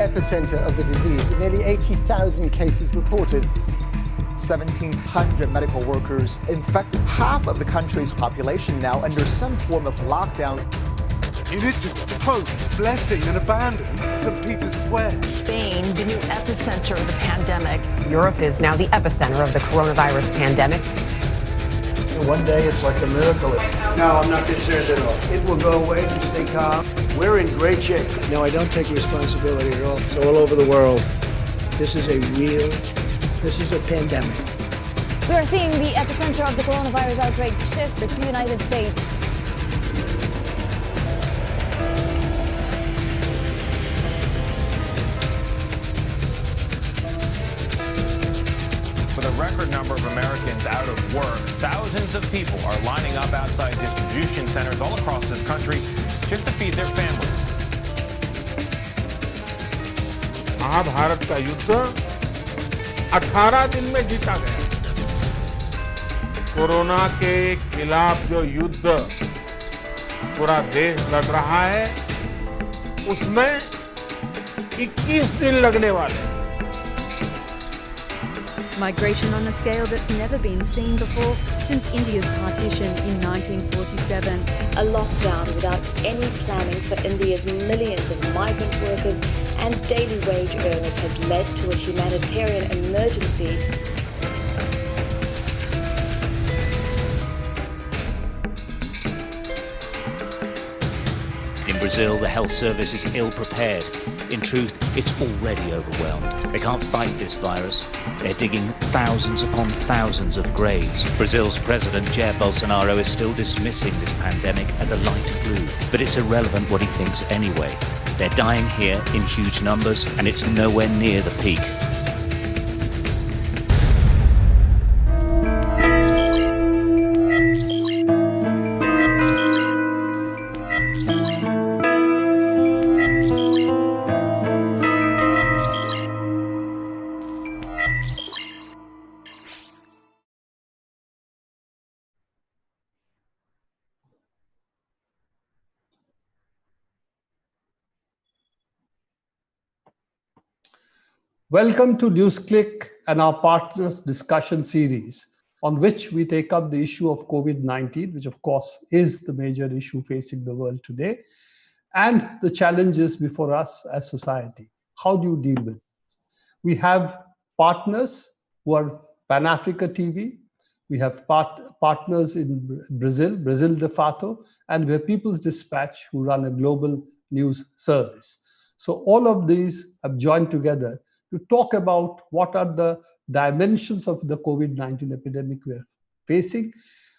epicenter of the disease, with nearly 80,000 cases reported. 1,700 medical workers infected. Half of the country's population now under some form of lockdown. Unity, hope, blessing and abandon. St. Peter's Square. Spain, the new epicenter of the pandemic. Europe is now the epicenter of the coronavirus pandemic. One day it's like a miracle. No, I'm not concerned at all. It will go away. Just stay calm. We're in great shape. No, I don't take responsibility at all. It's all over the world. This is a pandemic. We are seeing the epicenter of the coronavirus outbreak shift to the United States. With a record number of Americans out of work, thousands of people are lining up outside distribution centers all across this country just to feed their families. Mahabharat का युद्ध 18 दिन में जीता गया। Corona के खिलाफ जो युद्ध पूरा देश लड़ रहा है, उसमें 21 दिन लगने वाले हैं। Migration on a scale that's never been seen before since India's partition in 1947. A lockdown without any planning for India's millions of migrant workers and daily wage earners has led to a humanitarian emergency. In Brazil, the health service is ill-prepared. In truth, it's already overwhelmed. They can't fight this virus. They're digging thousands upon thousands of graves. Brazil's President Jair Bolsonaro is still dismissing this pandemic as a light flu, but it's irrelevant what he thinks anyway. They're dying here in huge numbers, and it's nowhere near the peak. Welcome to NewsClick and our partners discussion series, on which we take up the issue of COVID-19, which of course is the major issue facing the world today, and the challenges before us as society. How do you deal with it? We have partners who are Pan-Africa TV, we have partners in Brazil de Fato, and we have People's Dispatch, who run a global news service. So all of these have joined together to talk about what are the dimensions of the COVID-19 epidemic we're facing.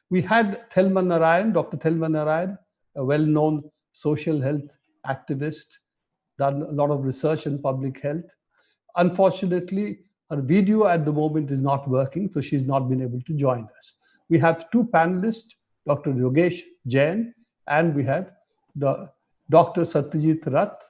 We had Thelma Narayan, Dr. Thelma Narayan, a well-known social health activist, done a lot of research in public health. Unfortunately, her video at the moment is not working, so she's not been able to join us. We have two panelists, Dr. Yogesh Jain, and we have Dr. Satyajit Rath,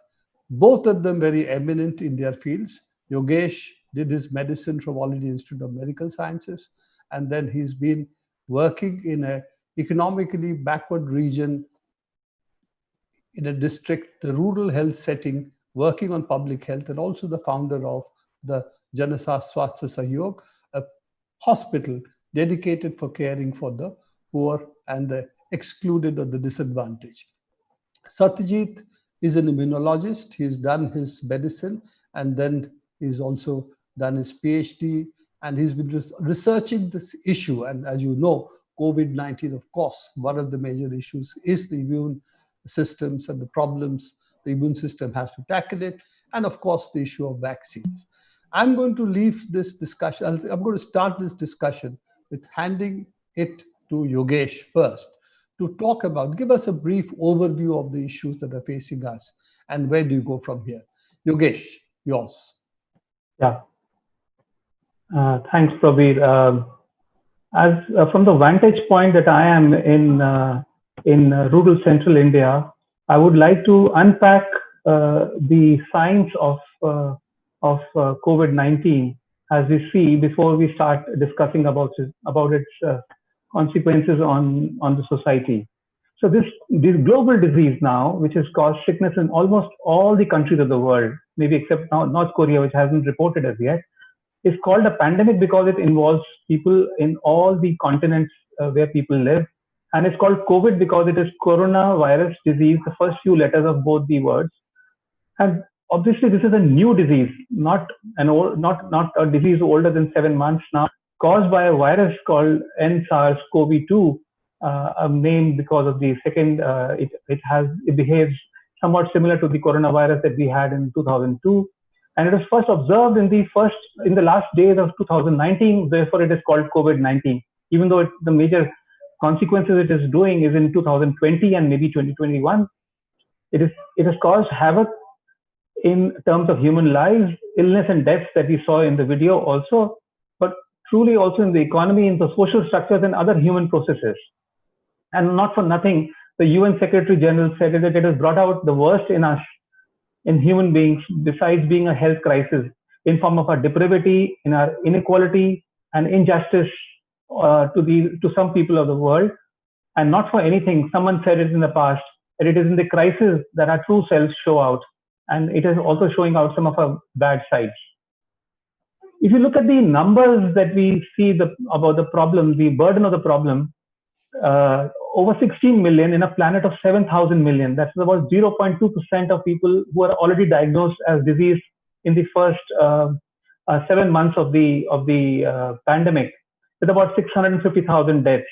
both of them very eminent in their fields. Yogesh did his medicine from All India Institute of Medical Sciences, and then he's been working in an economically backward region in a district, the rural health setting, working on public health, and also the founder of the Janasa Swasthya Sahyog, a hospital dedicated for caring for the poor and the excluded or the disadvantaged. Satyajit is an immunologist. He's done his medicine and then he's also done his PhD, and he's been researching this issue. And as you know, COVID-19, of course, one of the major issues is the immune systems and the problems the immune system has to tackle it. And of course, the issue of vaccines. I'm going to leave this discussion. I'm going to start this discussion with handing it to Yogesh first to talk about, give us a brief overview of the issues that are facing us and where do you go from here. Yogesh, yours. Yeah. Thanks, Prabir. As from the vantage point that I am in rural central India, I would like to unpack the signs of COVID-19 as we see before we start discussing about its consequences on the society. So this global disease now, which has caused sickness in almost all the countries of the world, maybe except now North Korea, which hasn't reported as yet, is called a pandemic because it involves people in all the continents where people live. And it's called COVID because it is coronavirus disease, the first few letters of both the words. And obviously, this is a new disease, not a disease older than 7 months now, caused by a virus called SARS-CoV-2, a name because of the second. It behaves somewhat similar to the coronavirus that we had in 2002, and it was first observed in the last days of 2019. Therefore, it is called COVID-19, even though the major consequences it is doing is in 2020 and maybe 2021. It has caused havoc in terms of human lives, illness and deaths that we saw in the video also, but truly also in the economy, in the social structures and other human processes. And not for nothing, the UN Secretary General said that it has brought out the worst in us, in human beings, besides being a health crisis, in form of our depravity, in our inequality and injustice to some people of the world. And not for anything, someone said it in the past, that it is in the crisis that our true selves show out. And it is also showing out some of our bad sides. If you look at the numbers that we see about the problem, the burden of the problem, over 16 million in a planet of 7,000 million, that's about 0.2% of people who are already diagnosed as disease in the first 7 months of the pandemic, with about 650,000 deaths.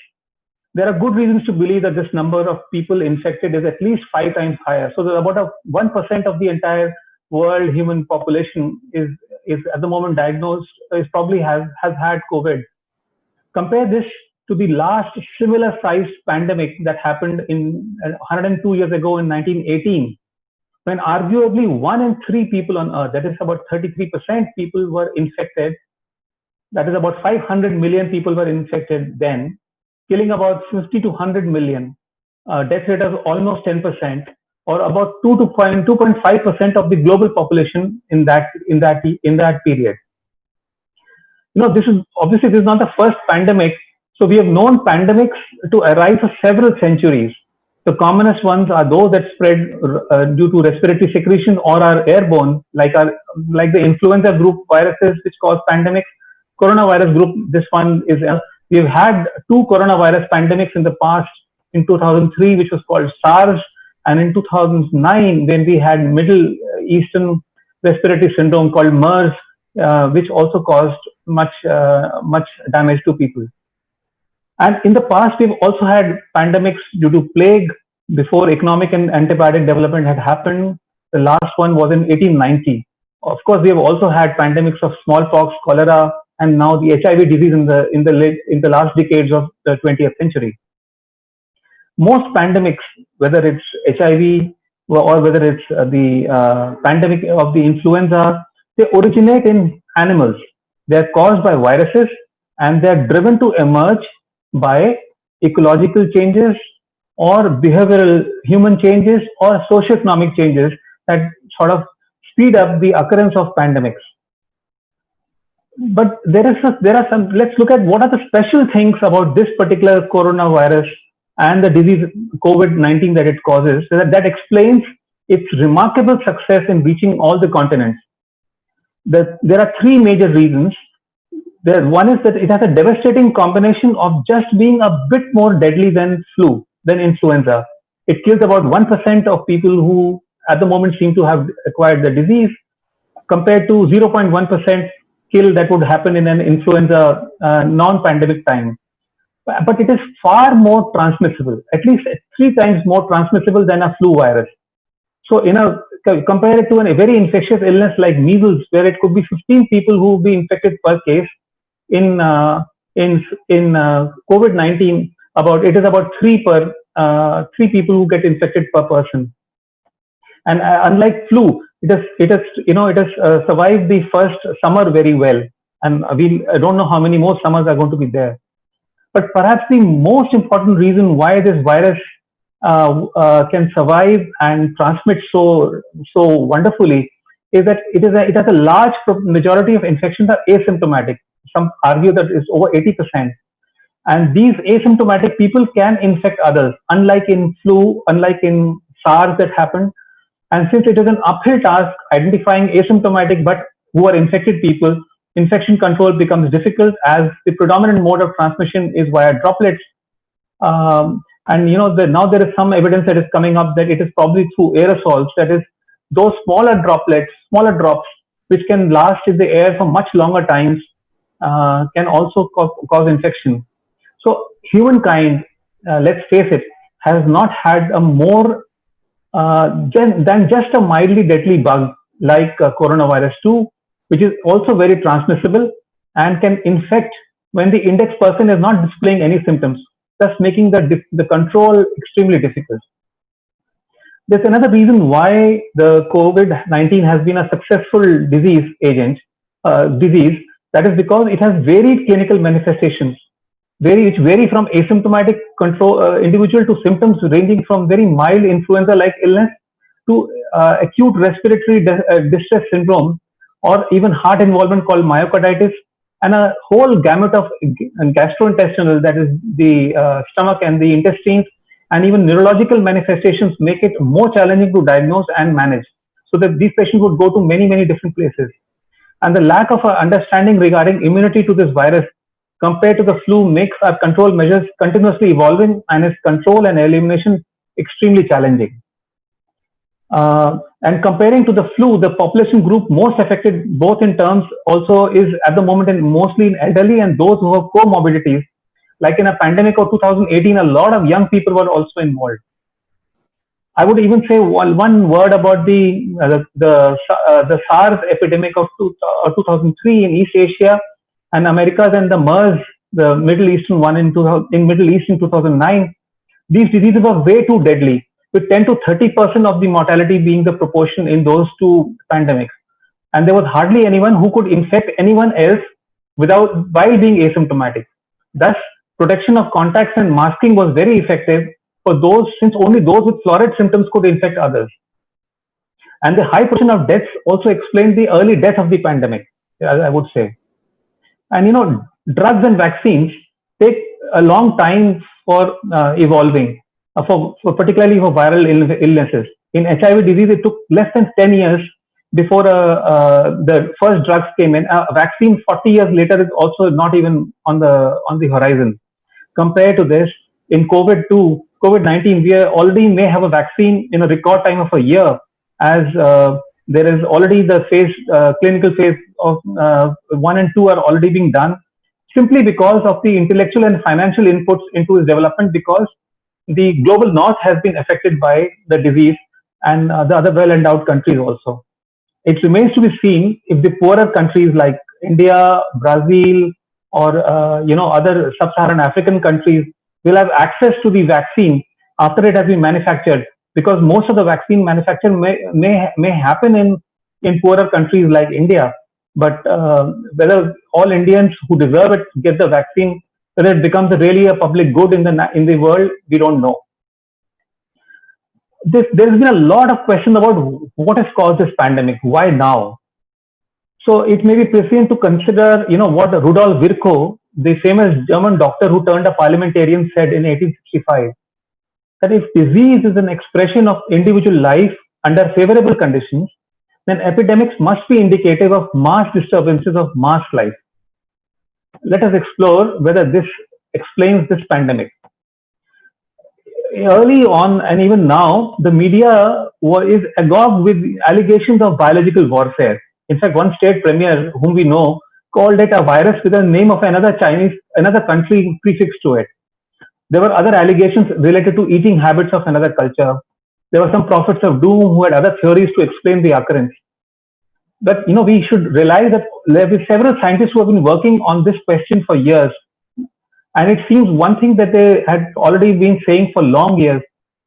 There are good reasons to believe that this number of people infected is at least 5 times higher. So about 1% of the entire world human population is at the moment diagnosed, probably has had COVID. Compare this to the last similar sized pandemic that happened in 102 years ago in 1918, when arguably 1 in 3 people on Earth, that is about 33% people were infected. That is about 500 million people were infected then, killing about 50 to 100 million, death rate of almost 10%, or about 2.5% of the global population in that period. This is not the first pandemic. So we have known pandemics to arise for several centuries. The commonest ones are those that spread due to respiratory secretion or are airborne, like the influenza group viruses which cause pandemics. Coronavirus group, this one is. We've had 2 coronavirus pandemics in the past. In 2003, which was called SARS, and in 2009, when we had Middle Eastern respiratory syndrome called MERS, which also caused much damage to people. And in the past, we've also had pandemics due to plague before economic and antibiotic development had happened. The last one was in 1890. Of course, we have also had pandemics of smallpox, cholera, and now the HIV disease in the last decades of the 20th century. Most pandemics, whether it's HIV or whether it's the pandemic of the influenza, they originate in animals. They're caused by viruses, and they're driven to emerge by ecological changes or behavioral human changes or socioeconomic changes that sort of speed up the occurrence of pandemics. But there are some, let's look at what are the special things about this particular coronavirus and the disease COVID-19 that it causes, that explains its remarkable success in reaching all the continents. There are 3 major reasons. One is that it has a devastating combination of just being a bit more deadly than influenza. It kills about 1% of people who at the moment seem to have acquired the disease, compared to 0.1% kill that would happen in an influenza non-pandemic time. But it is far more transmissible, at least 3 times more transmissible than a flu virus. So compare it to a very infectious illness like measles, where it could be 15 people who will be infected per case. In COVID-19, it is about 3 people who get infected per person. And unlike flu, it has survived the first summer very well, and I don't know how many more summers are going to be there. But perhaps the most important reason why this virus can survive and transmit so wonderfully is that it has a large majority of infections are asymptomatic. Some argue that it's over 80%. And these asymptomatic people can infect others, unlike in flu, unlike in SARS that happened. And since it is an uphill task identifying asymptomatic but who are infected people, infection control becomes difficult as the predominant mode of transmission is via droplets. And now there is some evidence that is coming up that it is probably through aerosols, that is those smaller droplets, smaller drops, which can last in the air for much longer times, can also cause infection. So humankind, let's face it, has not had a more than just a mildly deadly bug like coronavirus 2, which is also very transmissible and can infect when the index person is not displaying any symptoms, thus making the control extremely difficult. There's another reason why the COVID-19 has been a successful disease, that is because it has varied clinical manifestations, which vary from asymptomatic individual to symptoms ranging from very mild influenza-like illness to acute respiratory distress syndrome, or even heart involvement called myocarditis, and a whole gamut of gastrointestinal, that is the stomach and the intestines, and even neurological manifestations make it more challenging to diagnose and manage, so that these patients would go to many, many different places. And the lack of understanding regarding immunity to this virus compared to the flu makes our control measures continuously evolving and its control and elimination extremely challenging. And comparing to the flu, the population group most affected both in terms also is at the moment and mostly in elderly and those who have comorbidities. Like in a pandemic of 2018, a lot of young people were also involved. I would even say one word about the Sars epidemic of 2003 in East Asia and Americas, and the MERS, the Middle Eastern one in Middle East in 2009. These diseases were way too deadly, with 10 to 30% of the mortality being the proportion in those two pandemics. And there was hardly anyone who could infect anyone else while being asymptomatic. Thus, protection of contacts and masking was very effective for those, since only those with florid symptoms could infect others. And the high percent of deaths also explained the early death of the pandemic, I would say. And drugs and vaccines take a long time for evolving, particularly for viral illnesses. In HIV disease, it took less than 10 years before the first drugs came in. A vaccine 40 years later is also not even on the horizon. Compared to this, in COVID-19, we already may have a vaccine in a record time of a year, as there is already the clinical phase of 1 and 2 are already being done, simply because of the intellectual and financial inputs into its development, because the global north has been affected by the disease and the other well-endowed countries also. It remains to be seen if the poorer countries like India, Brazil, or other sub-Saharan African countries will have access to the vaccine after it has been manufactured, because most of the vaccine manufacture may happen in poorer countries like India. But whether all Indians who deserve it get the vaccine, whether it becomes really a public good in the world, we don't know. There's been a lot of questions about what has caused this pandemic, why now? So it may be prescient to consider, what Rudolf Virchow, the famous German doctor who turned a parliamentarian, said in 1865, that if disease is an expression of individual life under favorable conditions, then epidemics must be indicative of mass disturbances of mass life. Let us explore whether this explains this pandemic. Early on and even now, the media is agog with allegations of biological warfare. In fact, one state premier whom we know called it a virus with a name of another country prefixed to it. There were other allegations related to eating habits of another culture. There were some prophets of doom who had other theories to explain the occurrence. But we should realize that there have been several scientists who have been working on this question for years. And it seems one thing that they had already been saying for long years,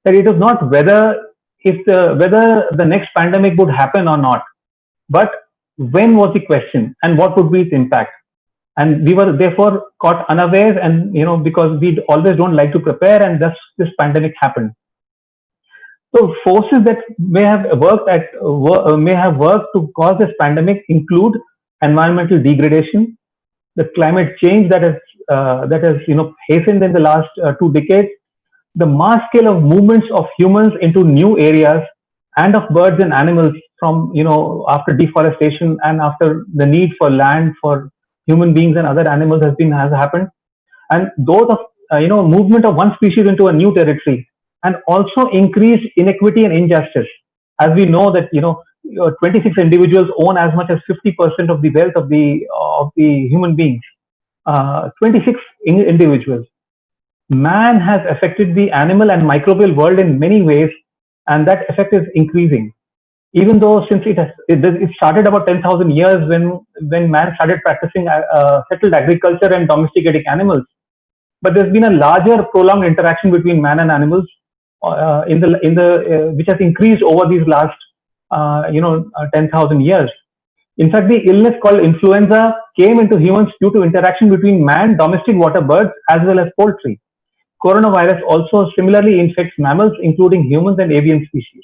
that it is not whether the next pandemic would happen or not, but when was the question and what would be its impact. And we were therefore caught unawares, and because we always don't like to prepare, and thus this pandemic happened. So forces that may have worked to cause this pandemic include environmental degradation, the climate change that has hastened in the last 2 decades, the mass scale of movements of humans into new areas and of birds and animals from, after deforestation and after the need for land for human beings and other animals has happened. And those of, movement of one species into a new territory, and also increased inequity and injustice. As we know that, 26 individuals own as much as 50% of the wealth of the human beings. 26 individuals. Man has affected the animal and microbial world in many ways, and that effect is increasing. Even though since it started about 10,000 years when man started practicing settled agriculture and domesticating animals, but there's been a larger prolonged interaction between man and animals which has increased over these last 10,000 years. In fact, the illness called influenza came into humans due to interaction between man, domestic water birds, as well as poultry. Coronavirus also similarly infects mammals, including humans and avian species.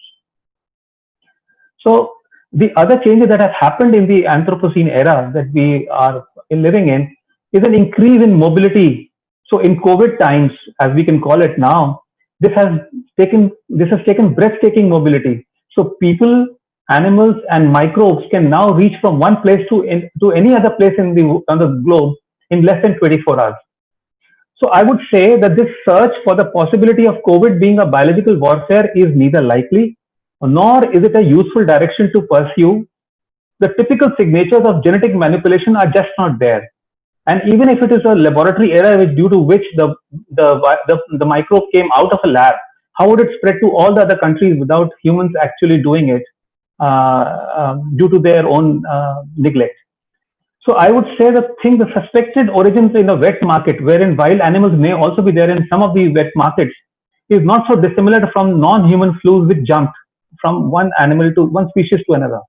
So the other changes that have happened in the Anthropocene era that we are living in is an increase in mobility. So in COVID times, as we can call it now, this has taken breathtaking mobility. So people, animals, and microbes can now reach from one place to any other place on the globe in less than 24 hours. So I would say that this search for the possibility of COVID being a biological warfare is neither likely, nor is it a useful direction to pursue. The typical signatures of genetic manipulation are just not there. And even if it is a laboratory error due to which the microbe came out of a lab, how would it spread to all the other countries without humans actually doing it due to their own neglect? So I would say the suspected origins in a wet market, wherein wild animals may also be there in some of the wet markets, is not so dissimilar from non-human flus which jumped from one species to another.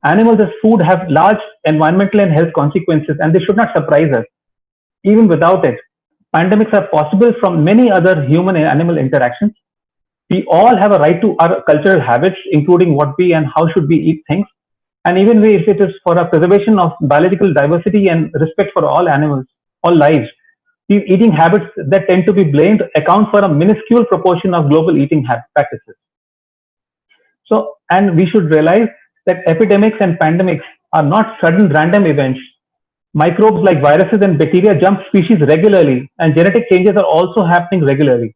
Animals as food have large environmental and health consequences, and they should not surprise us. Even without it, pandemics are possible from many other human and animal interactions. We all have a right to our cultural habits, including what we and how should we eat things. And even if it is for a preservation of biological diversity and respect for all animals, all lives, these eating habits that tend to be blamed account for a minuscule proportion of global eating practices. So, and we should realize that epidemics and pandemics are not sudden random events. Microbes like viruses and bacteria jump species regularly, and genetic changes are also happening regularly.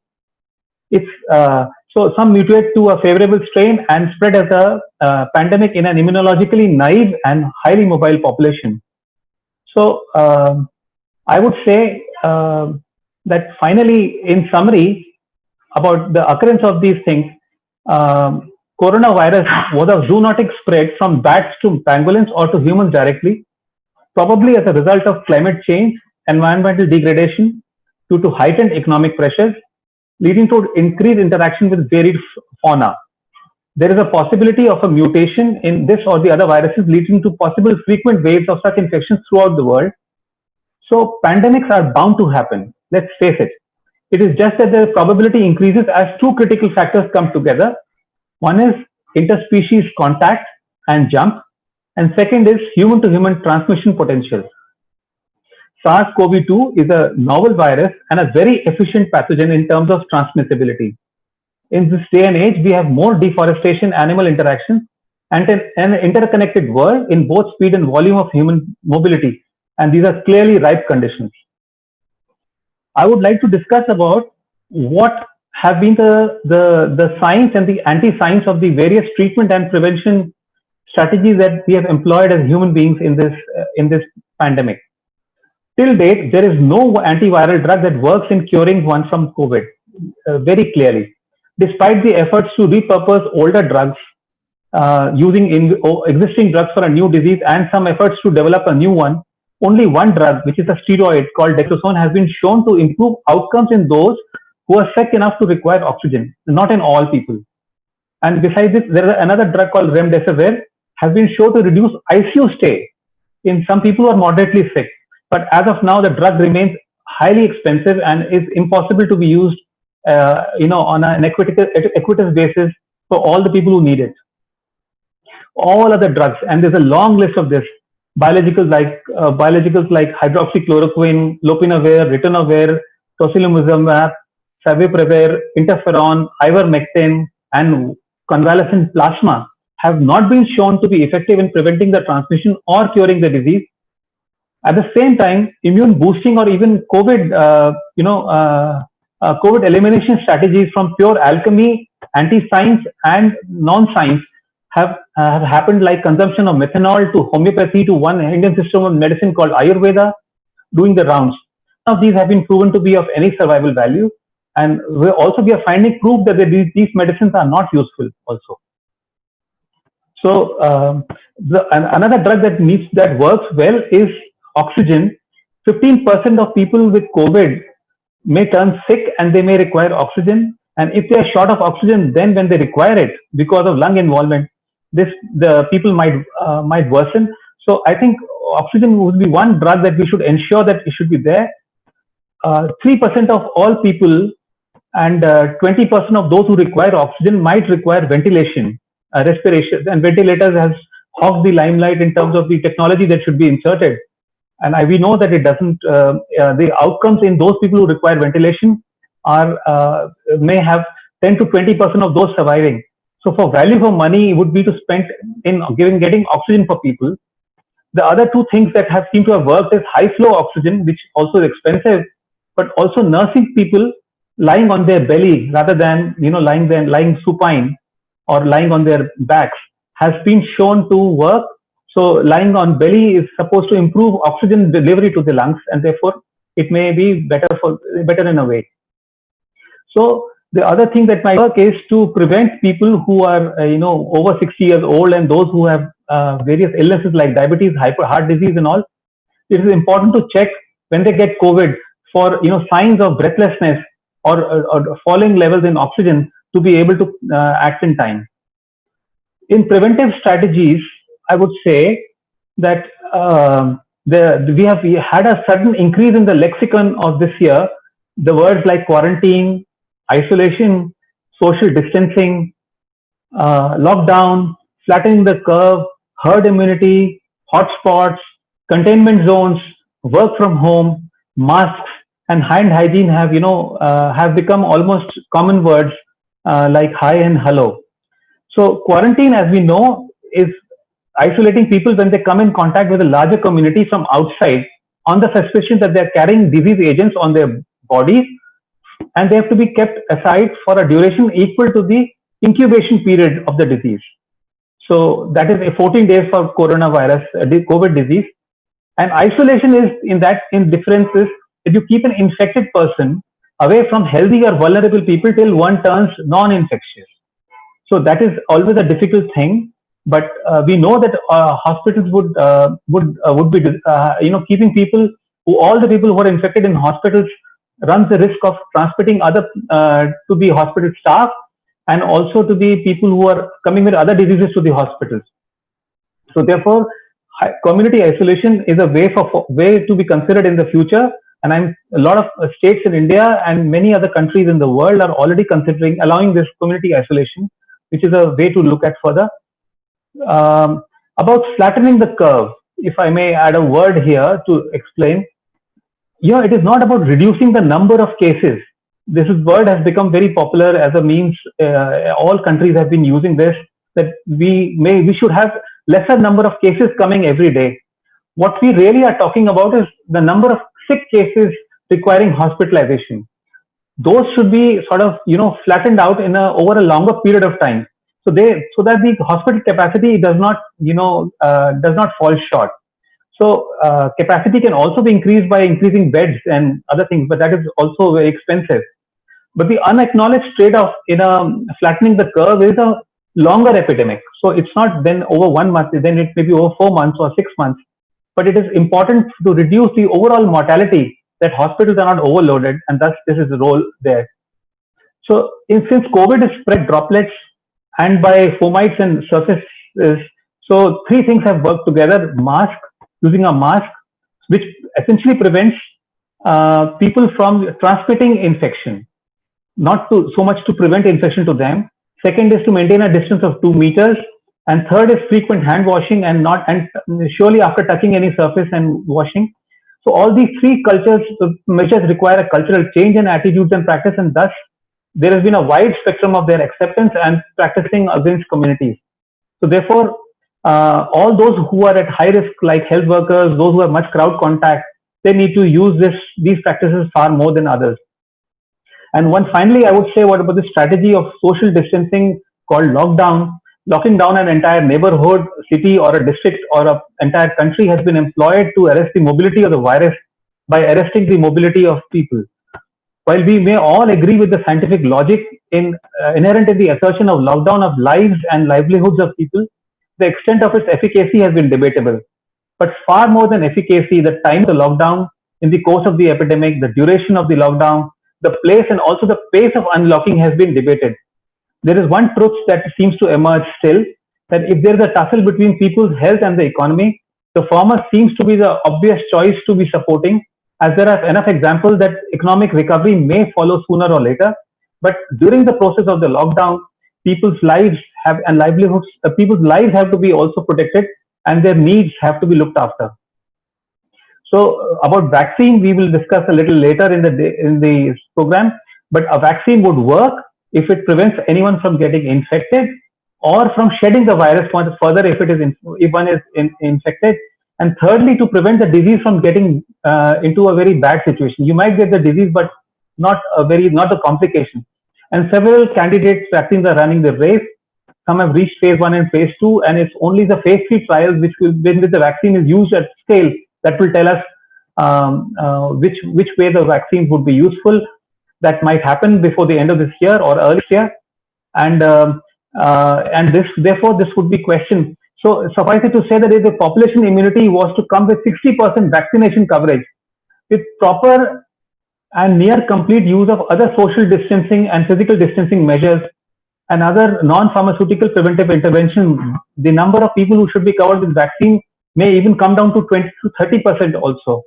So some mutate to a favorable strain and spread as a pandemic in an immunologically naive and highly mobile population. So I would say that finally, in summary, about the occurrence of these things, coronavirus was a zoonotic spread from bats to pangolins or to humans directly, probably as a result of climate change, environmental degradation due to heightened economic pressures, leading to increased interaction with varied fauna. There is a possibility of a mutation in this or the other viruses, leading to possible frequent waves of such infections throughout the world. So pandemics are bound to happen. Let's face it. It is just that the probability increases as two critical factors come together. One is interspecies contact and jump, and second is human-to-human transmission potential. SARS-CoV-2 is a novel virus and a very efficient pathogen in terms of transmissibility. In this day and age, we have more deforestation, animal interaction, and an interconnected world in both speed and volume of human mobility, and these are clearly ripe conditions. I would like to discuss about what have been the science and the anti-science of the various treatment and prevention strategies that we have employed as human beings in this pandemic. Till date, there is no antiviral drug that works in curing one from COVID, very clearly. Despite the efforts to repurpose older drugs, using existing drugs for a new disease, and some efforts to develop a new one, only one drug, which is a steroid called dexamethasone, has been shown to improve outcomes in those who are sick enough to require oxygen, not in all people. And besides this, there is another drug called remdesivir, has been shown to reduce ICU stay in some people who are moderately sick. But as of now, the drug remains highly expensive and is impossible to be used, on an equitable basis for all the people who need it. All other drugs, and there's a long list of this, biologicals like hydroxychloroquine, lopinavir, ritonavir, tocilizumab, favipiravir, interferon, ivermectin, and convalescent plasma have not been shown to be effective in preventing the transmission or curing the disease. At the same time, immune boosting or even COVID elimination strategies from pure alchemy, anti-science, and non-science have happened, like consumption of methanol to homeopathy to one Indian system of medicine called Ayurveda, doing the rounds. None of these have been proven to be of any survival value, and we are finding proof that these medicines are not useful also. So another drug that works well is oxygen. 15% of people with COVID may turn sick and they may require oxygen. And if they are short of oxygen, then when they require it because of lung involvement, the people might worsen. So I think oxygen would be one drug that we should ensure that it should be there. 3% of all people and 20% of those who require oxygen might require ventilation, respiration, and ventilators has hogged the limelight in terms of the technology that should be inserted. And we know that it doesn't. The outcomes in those people who require ventilation may have 10 to 20% of those surviving. So for value for money, it would be to spend in getting oxygen for people. The other two things that have seemed to have worked is high flow oxygen, which also is expensive, but also nursing people lying on their belly rather than lying supine or lying on their backs has been shown to work. So lying on belly is supposed to improve oxygen delivery to the lungs, and therefore it may be better in a way. So the other thing that might work is to prevent people who are over 60 years old and those who have various illnesses like diabetes, heart disease, and all. It is important to check when they get COVID for signs of breathlessness or falling levels in oxygen to be able to act in time. In preventive strategies, I would say that we have had a sudden increase in the lexicon of this year. The words like quarantine, isolation, social distancing, lockdown, flattening the curve, herd immunity, hotspots, containment zones, work from home, masks, and hand hygiene have become almost common words like hi and hello. So quarantine, as we know, is isolating people when they come in contact with a larger community from outside on the suspicion that they are carrying disease agents on their bodies, and they have to be kept aside for a duration equal to the incubation period of the disease. So that is 14 days for coronavirus, COVID disease. And isolation is in differences that you keep an infected person away from healthy or vulnerable people till one turns non-infectious. So that is always a difficult thing. But we know that hospitals would be keeping people all the people who are infected in hospitals runs the risk of transmitting other to the hospital staff and also to the people who are coming with other diseases to the hospitals. So therefore, community isolation is a way to be considered in the future. And a lot of states in India and many other countries in the world are already considering allowing this community isolation, which is a way to look at further. About flattening the curve, if I may add a word here to explain, it is not about reducing the number of cases. This word has become very popular as a means. All countries have been using this, that we should have lesser number of cases coming every day. What we really are talking about is the number of sick cases requiring hospitalization. Those should be sort of flattened out over a longer period of time. So that the hospital capacity does not fall short. So capacity can also be increased by increasing beds and other things, but that is also very expensive. But the unacknowledged trade-off in flattening the curve is a longer epidemic. So it's not then over 1 month, then it may be over 4 months or 6 months. But it is important to reduce the overall mortality, that hospitals are not overloaded, and thus this is the role there. So since COVID is spread droplets and by fomites and surfaces, so three things have worked together. Using a mask, which essentially prevents people from transmitting infection, not so much to prevent infection to them. Second is to maintain a distance of 2 meters. And third is frequent hand washing and surely after touching any surface and washing. So all these three measures require a cultural change in attitudes and practice, and thus there has been a wide spectrum of their acceptance and practicing against communities. So therefore, all those who are at high risk, like health workers, those who have much crowd contact, they need to use these practices far more than others. And finally, I would say, what about the strategy of social distancing called lockdown? Locking down an entire neighborhood, city, or a district, or an entire country has been employed to arrest the mobility of the virus by arresting the mobility of people. While we may all agree with the scientific logic inherent in the assertion of lockdown of lives and livelihoods of people, the extent of its efficacy has been debatable. But far more than efficacy, the time of the lockdown in the course of the epidemic, the duration of the lockdown, the place and also the pace of unlocking has been debated. There is one truth that seems to emerge still, that if there is a tussle between people's health and the economy, the former seems to be the obvious choice to be supporting, as there are enough examples that economic recovery may follow sooner or later. But during the process of the lockdown, people's lives have to be also protected, and their needs have to be looked after. So about vaccine, we will discuss a little later in the program. But a vaccine would work if it prevents anyone from getting infected or from shedding the virus further if one is infected. And thirdly, to prevent the disease from getting into a very bad situation. You might get the disease, but not the complication. And several candidates vaccines are running the race. Some have reached phase 1 and phase 2, and it's only the phase 3 trials when the vaccine is used at scale that will tell us which way the vaccines would be useful. That might happen before the end of this year or early year, and therefore this would be questioned. So suffice it to say that if the population immunity was to come with 60% vaccination coverage, with proper and near complete use of other social distancing and physical distancing measures and other non-pharmaceutical preventive intervention, the number of people who should be covered with vaccine may even come down to 20 to 30% also.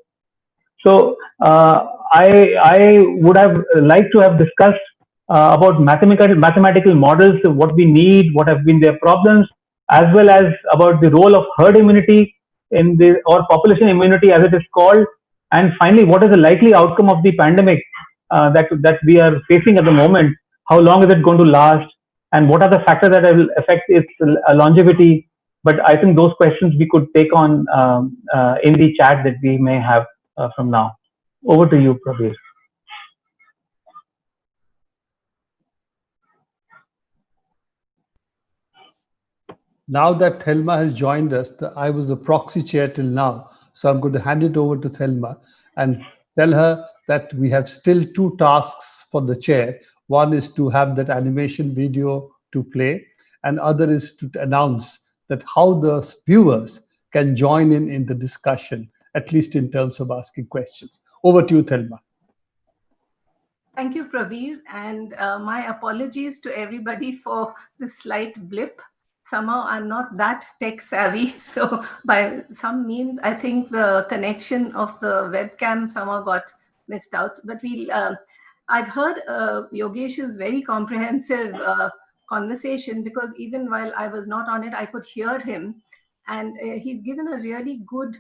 So I would have liked to have discussed about mathematical models, what we need, what have been their problems, as well as about the role of herd immunity or population immunity as it is called, and finally, what is the likely outcome of the pandemic that we are facing at the moment? How long is it going to last, and what are the factors that will affect its longevity? But I think those questions we could take on in the chat that we may have from now. Over to you, Prabir. Now that Thelma has joined us, I was the proxy chair till now, so I'm going to hand it over to Thelma and tell her that we have still 2 tasks for the chair. One is to have that animation video to play, and other is to announce that how the viewers can join in the discussion, at least in terms of asking questions. Over to you, Thelma. Thank you, Prabir, and my apologies to everybody for this slight blip. Somehow I'm not that tech savvy, so by some means I think the connection of the webcam somehow got missed out. But I've heard Yogesh's very comprehensive conversation, because even while I was not on it, I could hear him, and he's given a really good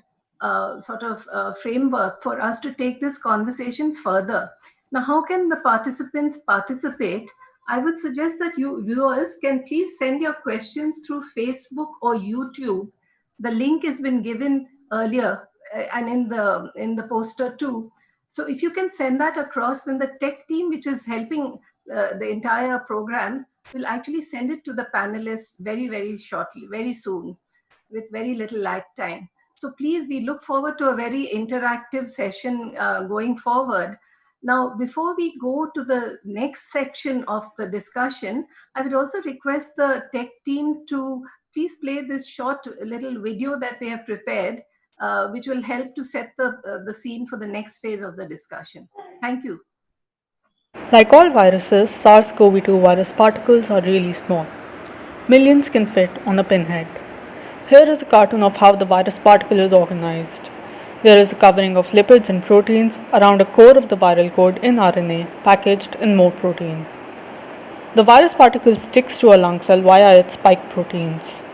framework for us to take this conversation further. Now, how can the participants participate? I would suggest that you viewers can please send your questions through Facebook or YouTube. The link has been given earlier and in the poster too. So if you can send that across, then the tech team, which is helping the entire program, will actually send it to the panelists very, very shortly, very soon, with very little lag time. So please, we look forward to a very interactive session going forward. Now, before we go to the next section of the discussion, I would also request the tech team to please play this short little video that they have prepared, which will help to set the scene for the next phase of the discussion. Thank you. Like all viruses, SARS-CoV-2 virus particles are really small. Millions can fit on a pinhead. Here is a cartoon of how the virus particle is organized. There is a covering of lipids and proteins around a core of the viral code in RNA packaged in more protein. The virus particle sticks to a lung cell via its spike proteins.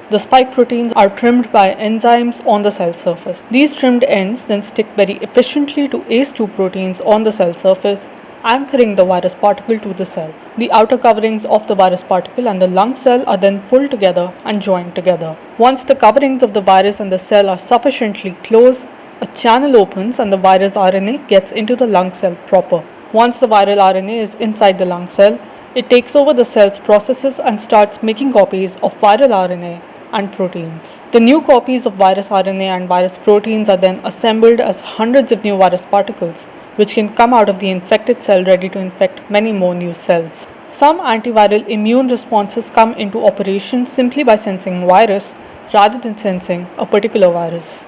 The spike proteins are trimmed by enzymes on the cell surface. These trimmed ends then stick very efficiently to ACE2 proteins on the cell surface, anchoring the virus particle to the cell. The outer coverings of the virus particle and the lung cell are then pulled together and joined together. Once the coverings of the virus and the cell are sufficiently close, a channel opens and the virus RNA gets into the lung cell proper. Once the viral RNA is inside the lung cell, it takes over the cell's processes and starts making copies of viral RNA and proteins. The new copies of virus RNA and virus proteins are then assembled as hundreds of new virus particles, which can come out of the infected cell ready to infect many more new cells. Some antiviral immune responses come into operation simply by sensing virus rather than sensing a particular virus.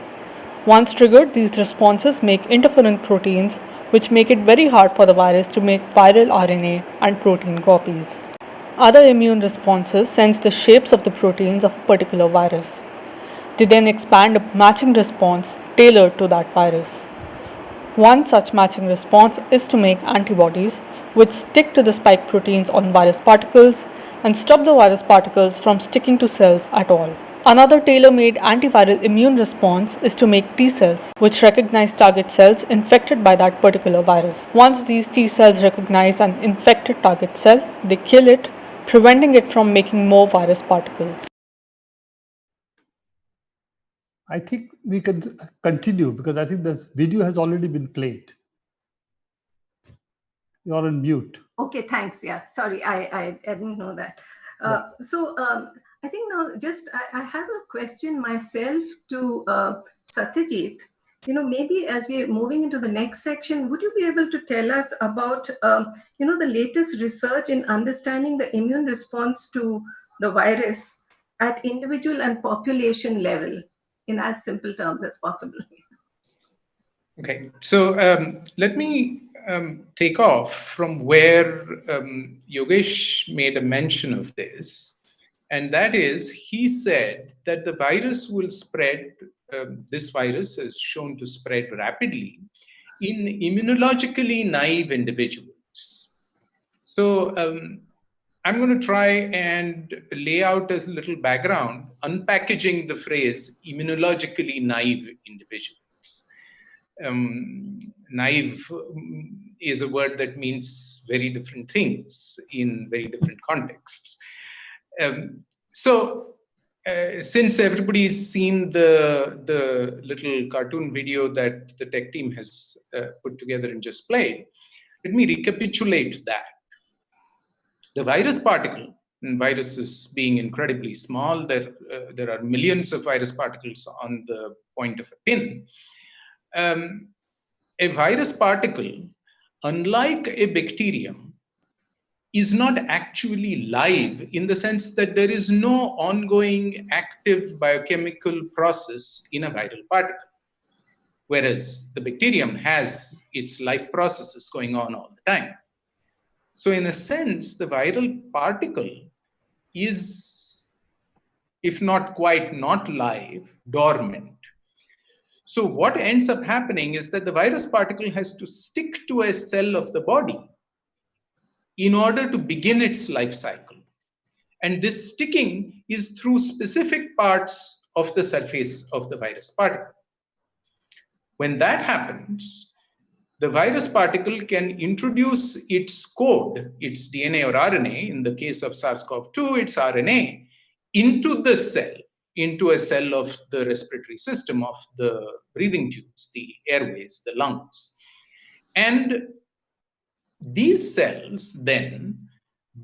Once triggered, these responses make interferon proteins, which make it very hard for the virus to make viral RNA and protein copies. Other immune responses sense the shapes of the proteins of a particular virus. They then expand a matching response tailored to that virus. One such matching response is to make antibodies, which stick to the spike proteins on virus particles and stop the virus particles from sticking to cells at all. Another tailor-made antiviral immune response is to make T cells, which recognize target cells infected by that particular virus. Once these T cells recognize an infected target cell, they kill it, preventing it from making more virus particles. I think we can continue because I think the video has already been played. You're on mute. Okay, thanks. Yeah, sorry, I didn't know that. I think now I have a question myself to Satyajit. Maybe as we're moving into the next section, would you be able to tell us about, the latest research in understanding the immune response to the virus at individual and population level in as simple terms as possible? Okay, so let me take off from where Yogesh made a mention of this. And that is, he said that the virus will spread, this virus is shown to spread rapidly in immunologically naive individuals. So I'm going to try and lay out a little background, unpackaging the phrase immunologically naive individuals. Naive is a word that means very different things in very different contexts. Since everybody's seen the little cartoon video that the tech team has put together and just played, let me recapitulate that. The virus particle, and viruses being incredibly small, there are millions of virus particles on the point of a pin. A virus particle, unlike a bacterium, is not actually live in the sense that there is no ongoing active biochemical process in a viral particle, whereas the bacterium has its life processes going on all the time. So in a sense, the viral particle is, if not quite not live, dormant. So what ends up happening is that the virus particle has to stick to a cell of the body in order to begin its life cycle. And this sticking is through specific parts of the surface of the virus particle. When that happens, the virus particle can introduce its code, its DNA or RNA, in the case of SARS-CoV-2, its RNA, into the cell, into a cell of the respiratory system, of the breathing tubes, the airways, the lungs. And these cells then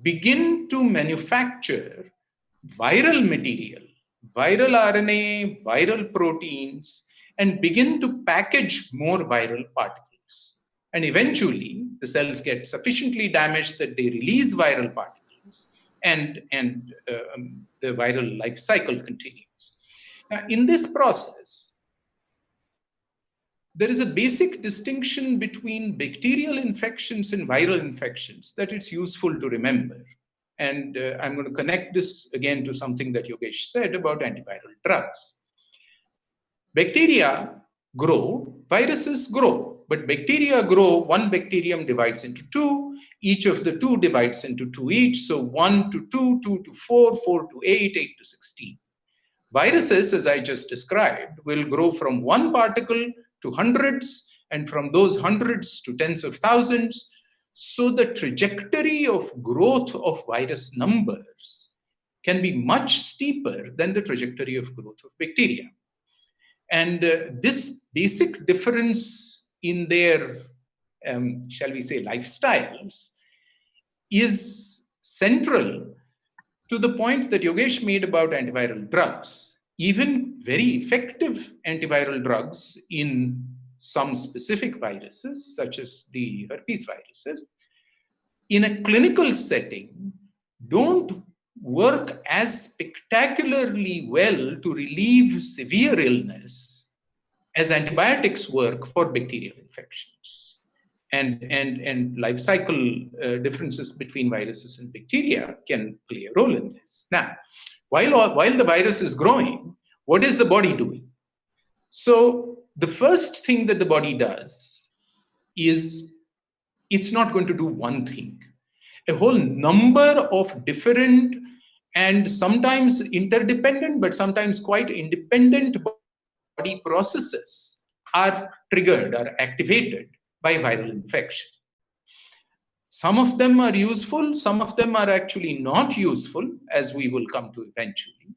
begin to manufacture viral material, viral RNA, viral proteins, and begin to package more viral particles. And eventually, the cells get sufficiently damaged that they release viral particles, and the viral life cycle continues. Now, in this process, there is a basic distinction between bacterial infections and viral infections that it's useful to remember. And I'm going to connect this again to something that Yogesh said about antiviral drugs. Bacteria grow, viruses grow, but bacteria grow, one bacterium divides into two, each of the two divides into two each, so 1 to 2, 2 to 4, 4 to 8, 8 to 16. Viruses, as I just described, will grow from one particle to hundreds, and from those hundreds to tens of thousands. So the trajectory of growth of virus numbers can be much steeper than the trajectory of growth of bacteria. And this basic difference in their, shall we say, lifestyles is central to the point that Yogesh made about antiviral drugs. Even very effective antiviral drugs in some specific viruses, such as the herpes viruses, in a clinical setting, don't work as spectacularly well to relieve severe illness as antibiotics work for bacterial infections. And life cycle differences between viruses and bacteria can play a role in this. Now, while the virus is growing, what is the body doing? So the first thing that the body does is it's not going to do one thing. A whole number of different and sometimes interdependent, but sometimes quite independent body processes are triggered, are activated by viral infection. Some of them are useful, some of them are actually not useful, as we will come to eventually.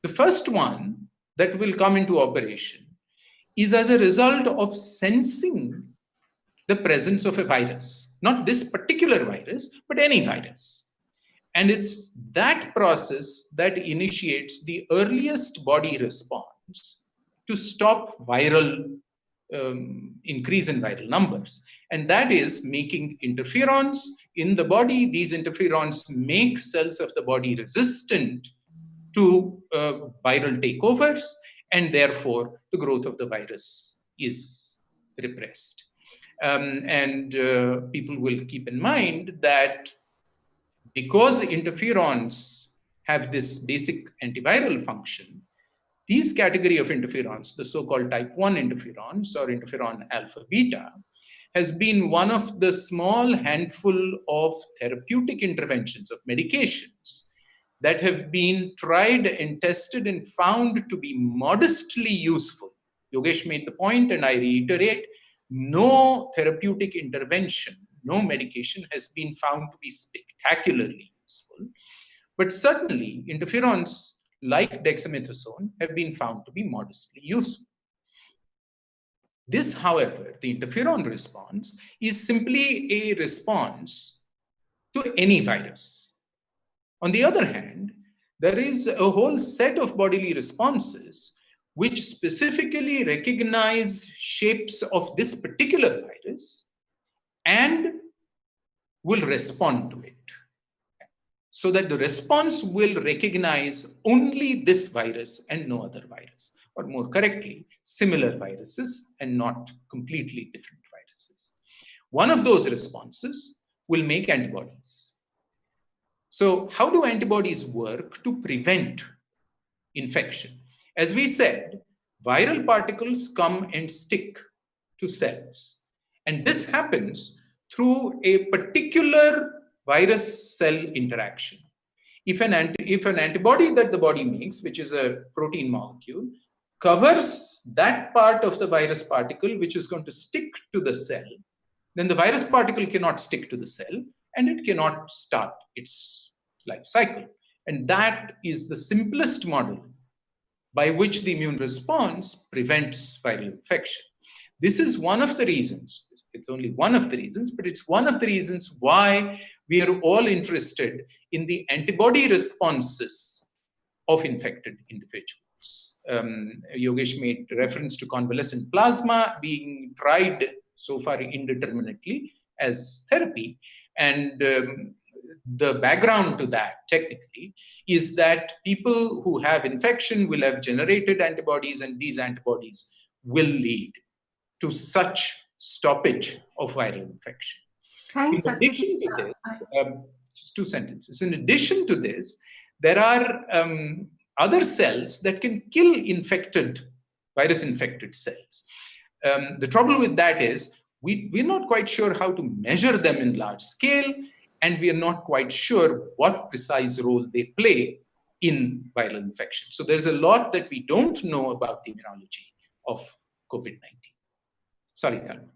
The first one that will come into operation is as a result of sensing the presence of a virus, not this particular virus, but any virus. And it's that process that initiates the earliest body response to stop viral increase in viral numbers. And that is making interferons in the body. These interferons make cells of the body resistant to viral takeovers, and therefore the growth of the virus is repressed. People will keep in mind that because interferons have this basic antiviral function, these category of interferons, the so-called type 1 interferons or interferon alpha beta, has been one of the small handful of therapeutic interventions of medications that have been tried and tested and found to be modestly useful. Yogesh made the point, and I reiterate, no therapeutic intervention, no medication has been found to be spectacularly useful. But certainly, interferons like dexamethasone have been found to be modestly useful. This, however, the interferon response is simply a response to any virus. On the other hand, there is a whole set of bodily responses which specifically recognize shapes of this particular virus and will respond to it. So that the response will recognize only this virus and no other virus, or more correctly, similar viruses and not completely different viruses. One of those responses will make antibodies. So how do antibodies work to prevent infection? As we said, viral particles come and stick to cells. And this happens through a particular virus-cell interaction. If an antibody that the body makes, which is a protein molecule, covers that part of the virus particle which is going to stick to the cell, then the virus particle cannot stick to the cell and it cannot start its life cycle. And that is the simplest model by which the immune response prevents viral infection. This is one of the reasons, it's only one of the reasons, but it's one of the reasons why we are all interested in the antibody responses of infected individuals. Yogesh made reference to convalescent plasma being tried so far indeterminately as therapy. And the background to that, technically, is that people who have infection will have generated antibodies, and these antibodies will lead to such stoppage of viral infection. Thanks, in addition to this, just two sentences. In addition to this, there are other cells that can kill virus-infected cells. The trouble with that is we're not quite sure how to measure them in large scale, and we are not quite sure what precise role they play in viral infection. So there's a lot that we don't know about the immunology of COVID-19. Sorry, Thelma.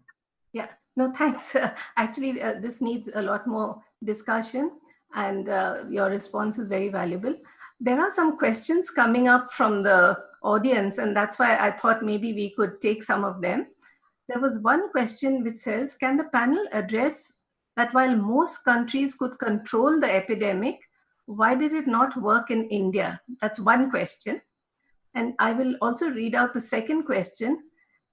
Yeah, no, thanks. Actually, this needs a lot more discussion, and your response is very valuable. There are some questions coming up from the audience, and that's why I thought maybe we could take some of them. There was one question which says, can the panel address that while most countries could control the epidemic, why did it not work in India? That's one question. And I will also read out the second question.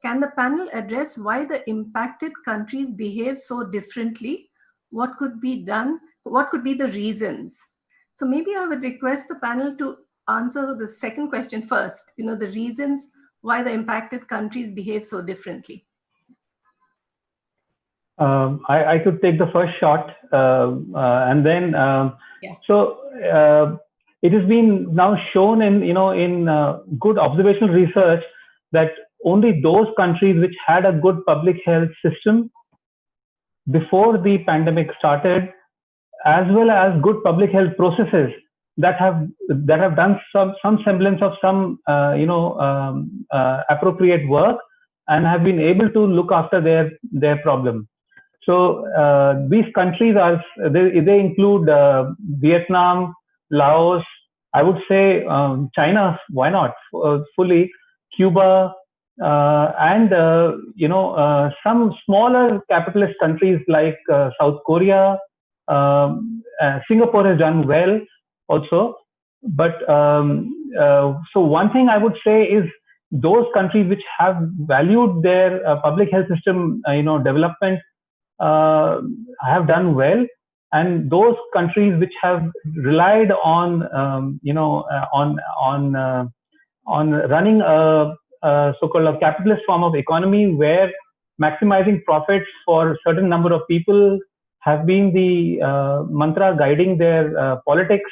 Can the panel address why the impacted countries behave so differently? What could be done? What could be the reasons? So maybe I would request the panel to answer the second question first, the reasons why the impacted countries behave so differently. I could take the first shot, and then it has been now shown in good observational research that only those countries which had a good public health system before the pandemic started, as well as good public health processes that have done some semblance of some appropriate work and have been able to look after their problem. So these countries they include Vietnam, Laos, I would say China, why not, fully, Cuba, and some smaller capitalist countries like South Korea. Singapore has done well also. But so one thing I would say is those countries which have valued their public health system development have done well, and those countries which have relied on running a so-called a capitalist form of economy where maximizing profits for a certain number of people have been the mantra guiding their politics,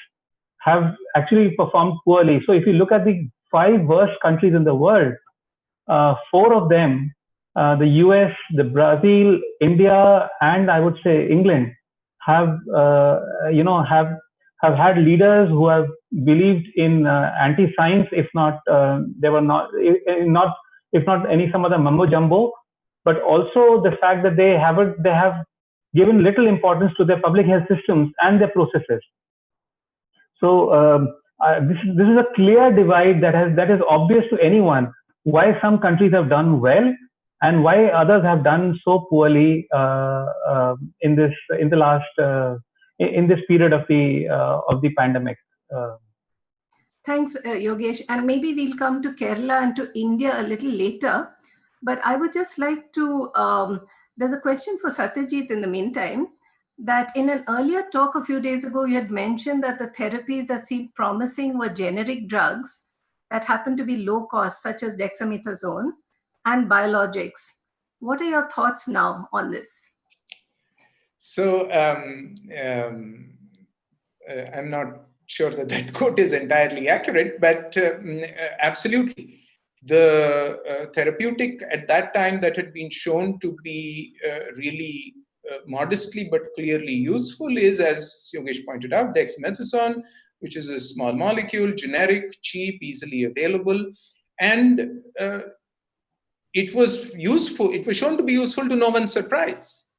have actually performed poorly. So if you look at the 5 worst countries in the world, 4 of them, the US, the Brazil, India, and I would say England, have had leaders who have believed in anti-science, if not some other mumbo jumbo, but also the fact that they have given little importance to their public health systems and their processes. So this is a clear divide that is obvious to anyone why some countries have done well and why others have done so poorly in this period of the pandemic. Thanks, Yogesh. And maybe we'll come to Kerala and to India a little later. But I would just like to, there's a question for Satyajit in the meantime, that in an earlier talk a few days ago, you had mentioned that the therapies that seemed promising were generic drugs that happen to be low cost, such as dexamethasone, and biologics. What are your thoughts now on this? So I'm not sure that quote is entirely accurate, but absolutely. The therapeutic at that time that had been shown to be really modestly but clearly useful is, as Yogesh pointed out, dexamethasone, which is a small molecule, generic, cheap, easily available. And it was useful. It was shown to be useful to no one's surprise.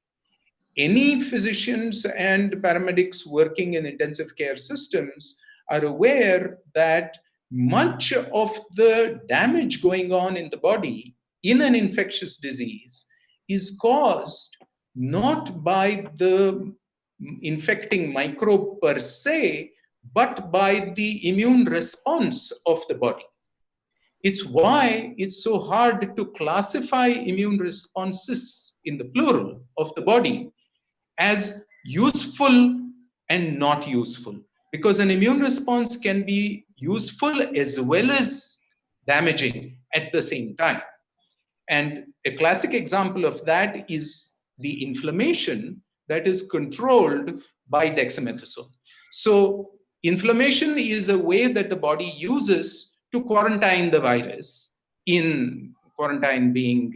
Any physicians and paramedics working in intensive care systems are aware that much of the damage going on in the body in an infectious disease is caused not by the infecting microbe per se, but by the immune response of the body. It's why it's so hard to classify immune responses in the plural of the body as useful and not useful, because an immune response can be useful as well as damaging at the same time. And a classic example of that is the inflammation that is controlled by dexamethasone. So inflammation is a way that the body uses to quarantine the virus, in quarantine being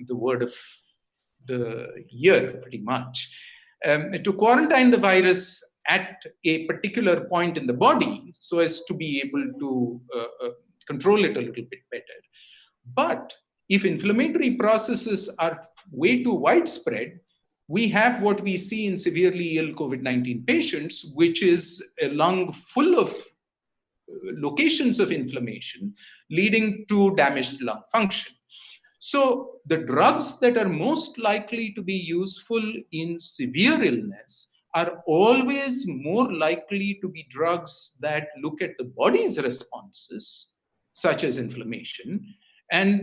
the word of the year pretty much, to quarantine the virus at a particular point in the body so as to be able to control it a little bit better. But if inflammatory processes are way too widespread, we have what we see in severely ill COVID-19 patients, which is a lung full of locations of inflammation leading to damaged lung function. So the drugs that are most likely to be useful in severe illness are always more likely to be drugs that look at the body's responses, such as inflammation, and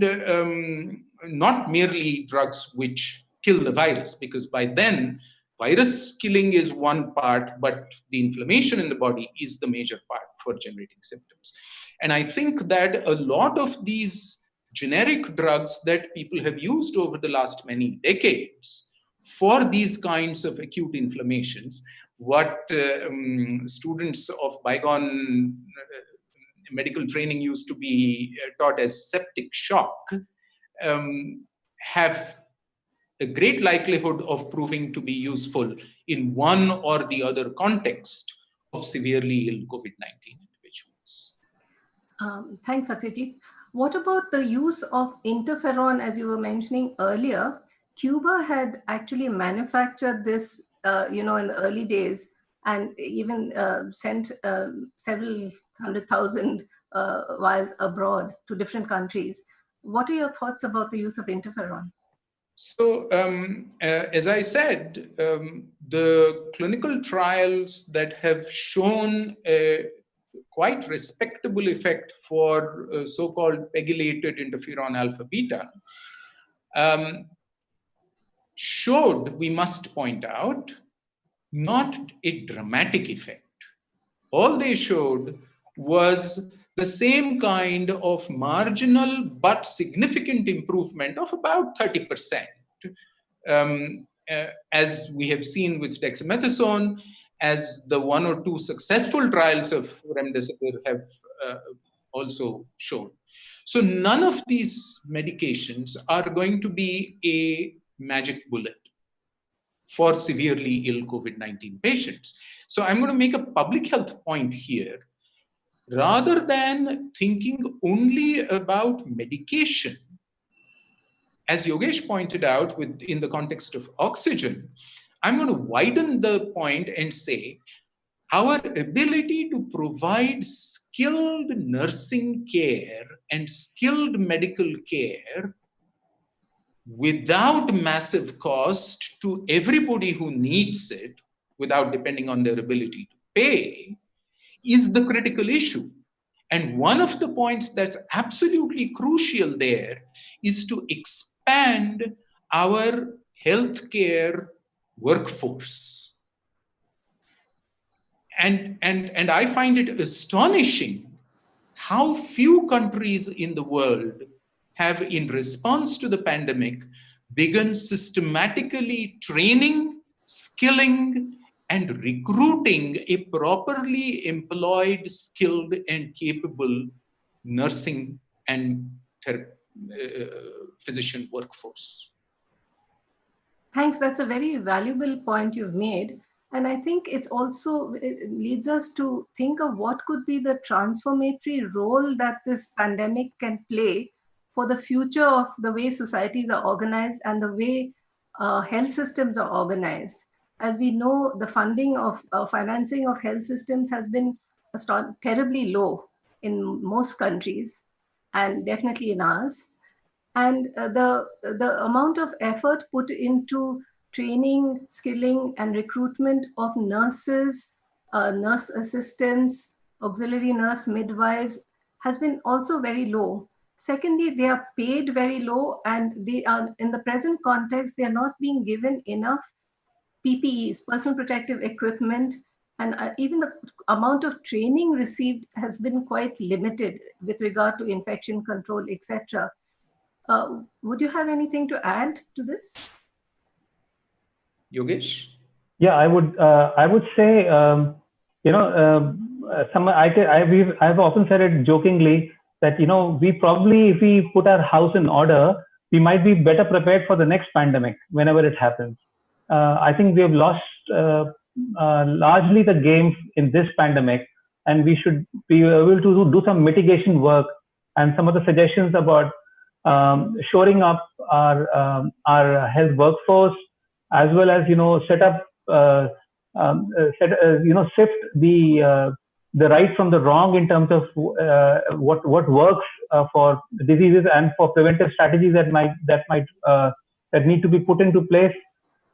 not merely drugs which kill the virus, because by then virus killing is one part, but the inflammation in the body is the major part for generating symptoms. And I think that a lot of these generic drugs that people have used over the last many decades for these kinds of acute inflammations, what students of bygone medical training used to be taught as septic shock, have a great likelihood of proving to be useful in one or the other context of severely ill COVID-19 individuals. Thanks, Satyajit. What about the use of interferon, as you were mentioning earlier? Cuba had actually manufactured this, in the early days, and even sent several 100,000 vials abroad to different countries. What are your thoughts about the use of interferon? So, as I said, the clinical trials that have shown a quite respectable effect for so-called pegylated interferon alpha beta showed, we must point out, not a dramatic effect. All they showed was the same kind of marginal but significant improvement of about 30%, as we have seen with dexamethasone, as the one or two successful trials of remdesivir have also shown. So none of these medications are going to be a magic bullet for severely ill COVID-19 patients. So I'm going to make a public health point here. Rather than thinking only about medication, as Yogesh pointed out in the context of oxygen, I'm going to widen the point and say our ability to provide skilled nursing care and skilled medical care without massive cost to everybody who needs it, without depending on their ability to pay, is the critical issue. And one of the points that's absolutely crucial there is to expand our healthcare workforce. And I find it astonishing how few countries in the world have, in response to the pandemic, begun systematically training, skilling, and recruiting a properly employed, skilled, and capable nursing and physician workforce. Thanks. That's a very valuable point you've made. And I think it leads us to think of what could be the transformatory role that this pandemic can play for the future of the way societies are organized and the way health systems are organized. As we know, the financing of health systems has been terribly low in most countries, and definitely in ours. And the amount of effort put into training, skilling, and recruitment of nurses, nurse assistants, auxiliary nurse midwives has been also very low. Secondly, they are paid very low, and they are, in the present context, they are not being given enough PPEs, personal protective equipment, and even the amount of training received has been quite limited with regard to infection control, etc. Would you have anything to add to this? Yogesh? Yeah, I would say, I've often said it jokingly that, we probably, if we put our house in order, we might be better prepared for the next pandemic whenever it happens. I think we have lost largely the game in this pandemic, and we should be able to do some mitigation work. And some of the suggestions about shoring up our health workforce, as well as sift the right from the wrong in terms of what works for diseases and for preventive strategies that need to be put into place.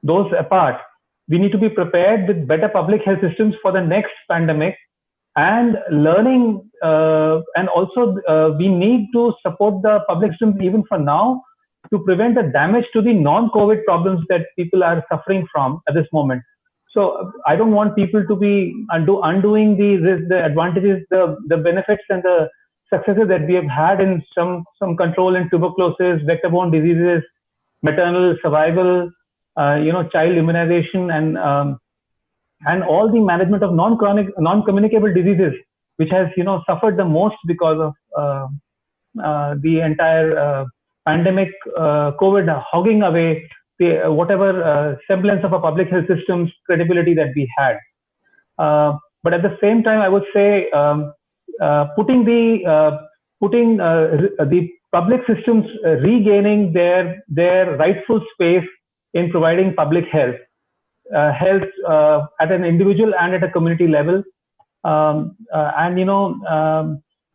Those apart, we need to be prepared with better public health systems for the next pandemic, and learning, and also we need to support the public systems even for now to prevent the damage to the non-COVID problems that people are suffering from at this moment. So I don't want people to be undoing the advantages, the benefits and the successes that we have had in some control in tuberculosis, vector-borne diseases, maternal survival, child immunization, and all the management of non-chronic, non-communicable diseases, which has suffered the most because of the entire pandemic, COVID hogging away whatever semblance of a public health system's credibility that we had. But at the same time, I would say putting the public systems regaining their rightful space in providing public health at an individual and at a community level,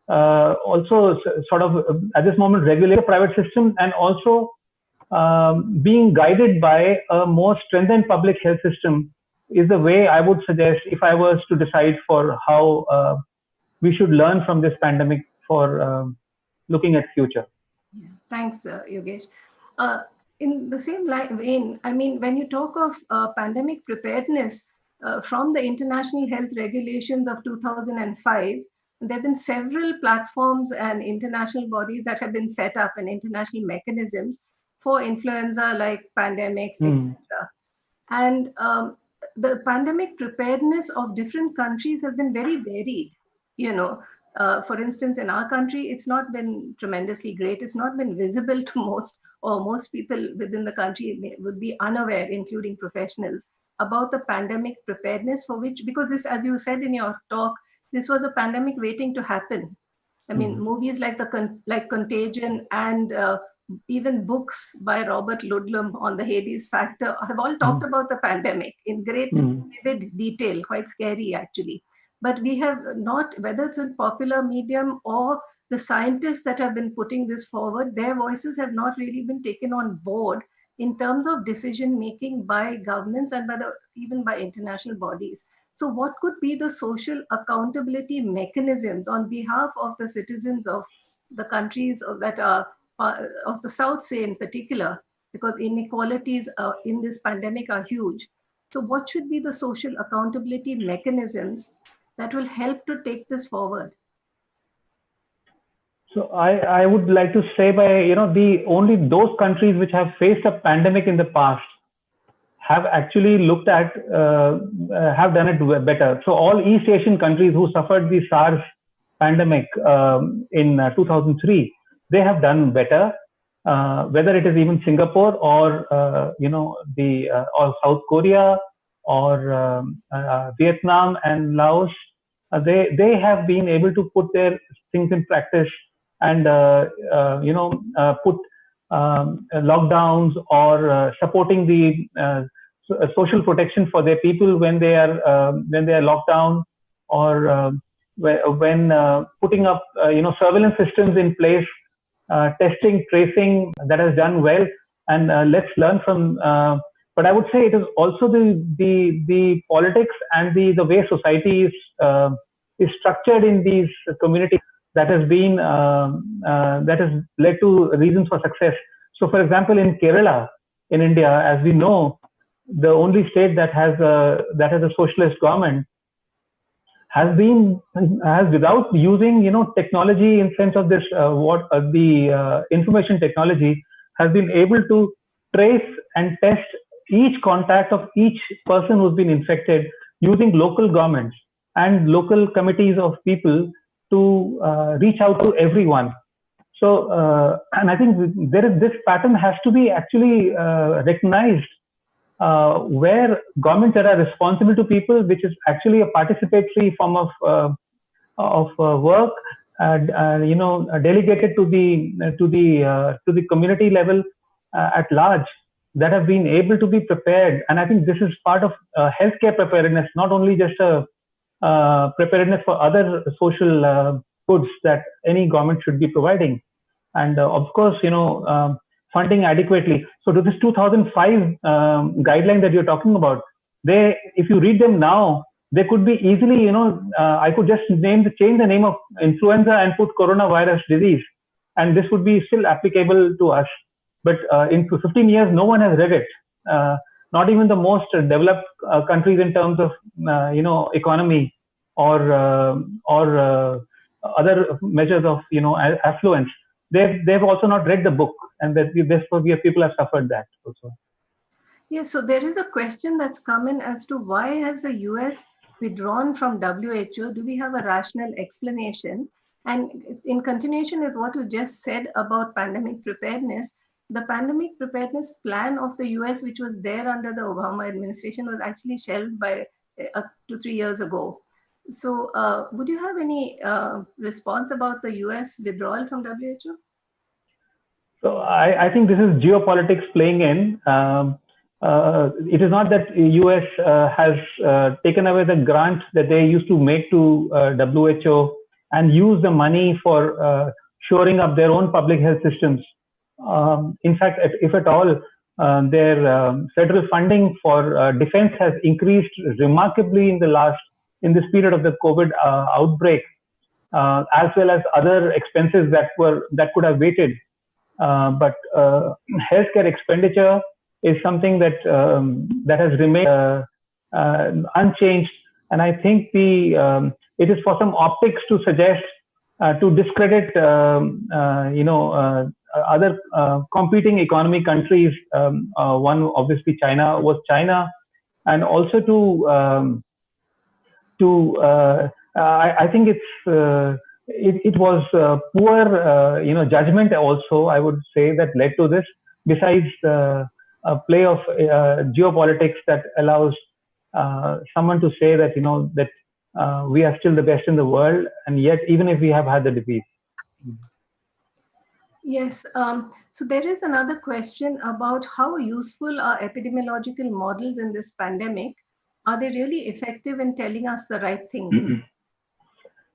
also sort of at this moment regulate the private system, and also being guided by a more strengthened public health system is the way I would suggest if I was to decide for how we should learn from this pandemic for looking at future. Thanks, Yogesh. In the same vein, I mean, when you talk of pandemic preparedness from the international health regulations of 2005, there have been several platforms and international bodies that have been set up, and international mechanisms for influenza like pandemics, etc. And the pandemic preparedness of different countries has been very varied. For instance, in our country, it's not been tremendously great. It's not been visible to most people within the country would be unaware, including professionals, about the pandemic preparedness for which, because this, as you said in your talk, this was a pandemic waiting to happen. I mean, movies like Contagion and even books by Robert Ludlum on the Hades factor have all talked about the pandemic in great vivid detail, quite scary actually. But we have not, whether it's in popular medium or the scientists that have been putting this forward, their voices have not really been taken on board in terms of decision making by governments and even by international bodies. So what could be the social accountability mechanisms on behalf of the citizens of the countries that are of the South, say in particular, because inequalities in this pandemic are huge. So what should be the social accountability mechanisms that will help to take this forward? So I would like to say only those countries which have faced a pandemic in the past have actually looked at, have done it better. So all East Asian countries who suffered the SARS pandemic in 2003, they have done better, whether it is even Singapore or, or South Korea or Vietnam and Laos. They have been able to put their things in practice and, put lockdowns or supporting the social protection for their people when they are locked down, or when putting up surveillance systems in place, testing, tracing, that has done well, and let's learn from. But I would say it is also the politics and the way society is structured in these communities that has been that has led to reasons for success. So, for example, in Kerala, in India, as we know, the only state that has a socialist government has without using technology in sense of this the information technology, has been able to trace and test each contact of each person who's been infected using local governments and local committees of people to reach out to everyone. So, and I think this pattern has to be actually recognized where governments that are responsible to people, which is actually a participatory form of work, delegated to the community level at large, that have been able to be prepared. And I think this is part of healthcare preparedness, not only just a preparedness for other social goods that any government should be providing. And of course, funding adequately. So to this 2005 guideline that you're talking about, if you read them now, they could be easily, I could just change the name of influenza and put coronavirus disease, and this would be still applicable to us. But in 15 years, no one has read it. Not even the most developed countries in terms of, economy or other measures of, affluence. They've also not read the book, and therefore people have suffered that also. Yes, so there is a question that's come in as to why has the US withdrawn from WHO? Do we have a rational explanation? And in continuation with what you just said about pandemic preparedness, the pandemic preparedness plan of the US, which was there under the Obama administration, was actually shelved by 2 to 3 years ago. So would you have any response about the US withdrawal from WHO? So I think this is geopolitics playing in. It is not that US has taken away the grant that they used to make to WHO and use the money for shoring up their own public health systems. In fact, if at all, their federal funding for defense has increased remarkably in this period of the COVID outbreak, as well as other expenses that could have waited. But healthcare expenditure is something that has remained unchanged, and I think it is for some optics to suggest to discredit other competing economy countries. One obviously was China, and also I think it was poor judgment also, I would say, that led to this, besides a play of geopolitics that allows someone to say that we are still the best in the world, and yet even if we have had the disease. Yes, so there is another question about how useful are epidemiological models in this pandemic. Are they really effective in telling us the right things?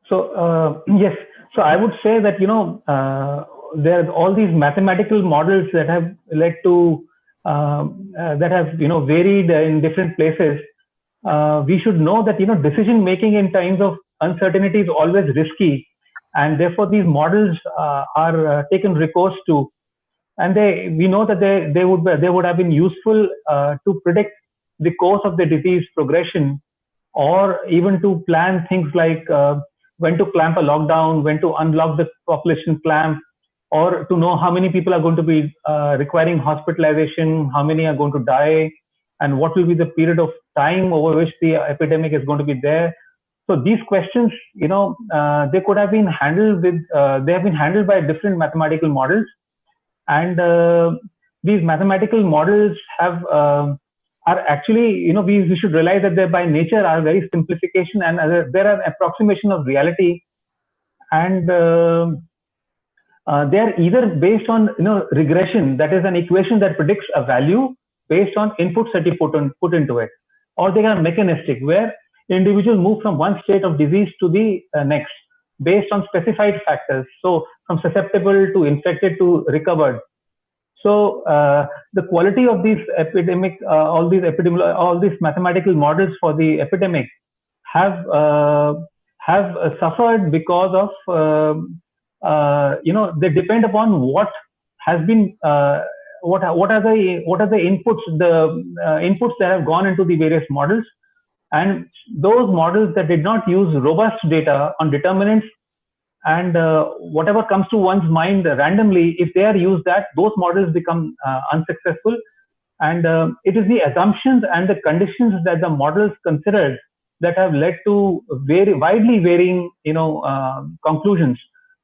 So yes, so I would say that there are all these mathematical models that have led to that have varied in different places. We should know that decision making in times of uncertainty is always risky, and therefore these models are taken recourse to, and we know that they would have been useful to predict the course of the disease progression, or even to plan things like when to clamp a lockdown, when to unlock the population clamp, or to know how many people are going to be requiring hospitalization, how many are going to die, and what will be the period of time over which the epidemic is going to be there. So these questions, they could have been handled they have been handled by different mathematical models, and these mathematical models are actually, we should realize that they by nature are very simplification, and there are approximation of reality, and they are either based on regression, that is an equation that predicts a value based on inputs that you put into it, or they are mechanistic, where individuals move from one state of disease to the next based on specified factors. So from susceptible to infected to recovered. So the quality of these all these mathematical models for the epidemic have suffered because of they depend upon what has been what are the inputs that have gone into the various models, and those models that did not use robust data on determinants and whatever comes to one's mind randomly, if they are used, those models become unsuccessful, and it is the assumptions and the conditions that the models considered that have led to widely varying conclusions.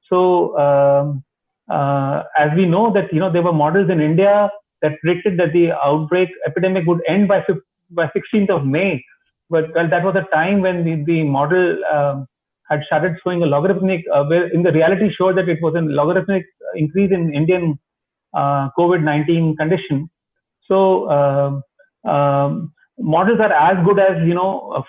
So as we know that there were models in India that predicted that the epidemic would end by 16th of May. But well, that was a time when the model had started showing a logarithmic, where in the reality showed that it was a logarithmic increase in Indian COVID-19 condition. So models are as good as,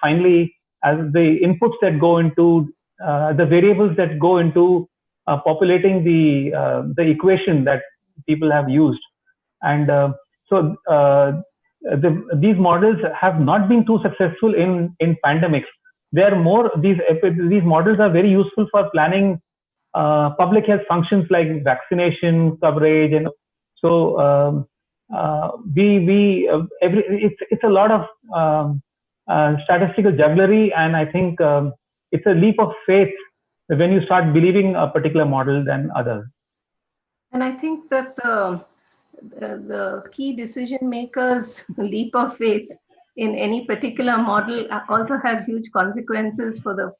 finally, as the inputs that go into the variables that go into populating the equation that people have used. And these models have not been too successful in pandemics. They are more, these models are very useful for planning public health functions like vaccination coverage. And so it's a lot of statistical jugglery, and I think it's a leap of faith when you start believing a particular model than others. And I think that the key decision makers' leap of faith in any particular model also has huge consequences for the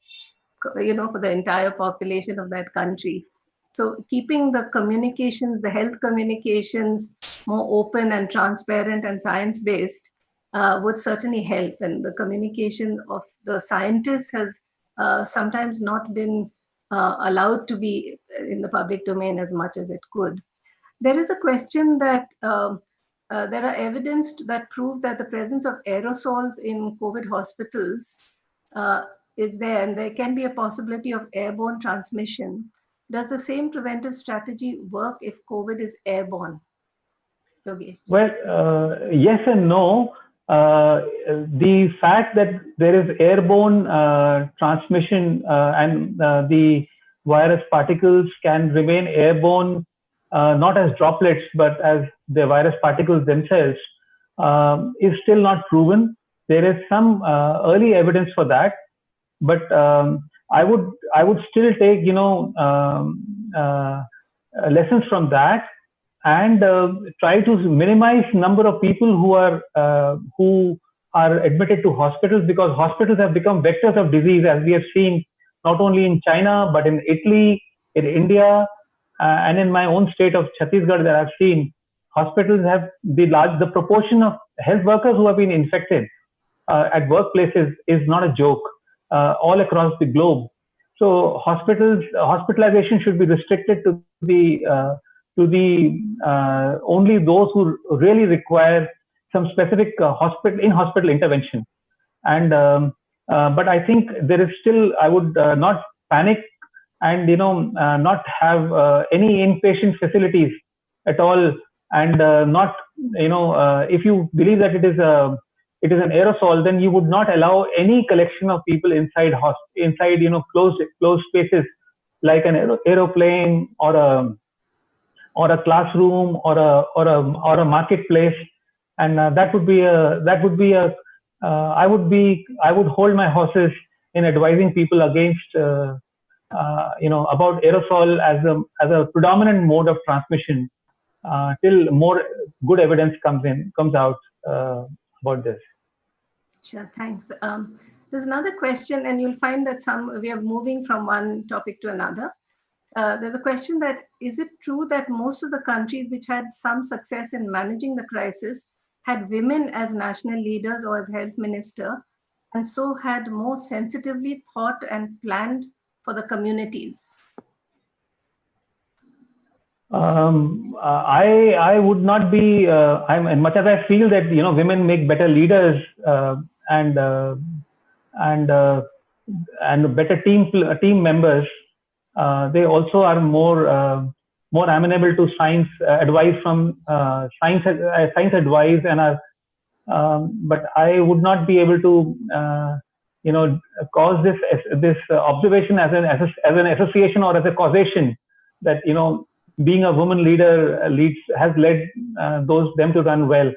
entire population of that country. So keeping the communications, the health communications, more open and transparent and science-based would certainly help. And the communication of the scientists has sometimes not been allowed to be in the public domain as much as it could. There is a question that there are evidence that prove that the presence of aerosols in COVID hospitals is there, and there can be a possibility of airborne transmission. Does the same preventive strategy work if COVID is airborne? Yogesh? Well, yes and no. The fact that there is airborne transmission and the virus particles can remain airborne, not as droplets, but as the virus particles themselves, is still not proven. There is some early evidence for that, but I would still take lessons from that and try to minimize number of people who are admitted to hospitals, because hospitals have become vectors of disease, as we have seen not only in China but in Italy, in India, and in my own state of Chhattisgarh, that I've seen hospitals have the proportion of health workers who have been infected at workplaces is not a joke all across the globe. So hospitalization should be restricted to the only those who really require some specific in-hospital intervention. And but I think there is still, I would not panic and not have any inpatient facilities at all, and not if you believe that it is an aerosol, then you would not allow any collection of people inside closed spaces like an aeroplane or a classroom or a marketplace. And I would hold my horses in advising people against about aerosol as a predominant mode of transmission till more good evidence comes out about this. Sure, thanks. There's another question, and you'll find that we are moving from one topic to another. There's a question that, is it true that most of the countries which had some success in managing the crisis had women as national leaders or as health minister, and so had more sensitively thought and planned for the communities? I would not be. As much as I feel that women make better leaders and better team members, they also are more amenable to science advice from science advice, and but I would not be able to cause this observation as an association or as a causation that being a woman leader has led them to run well.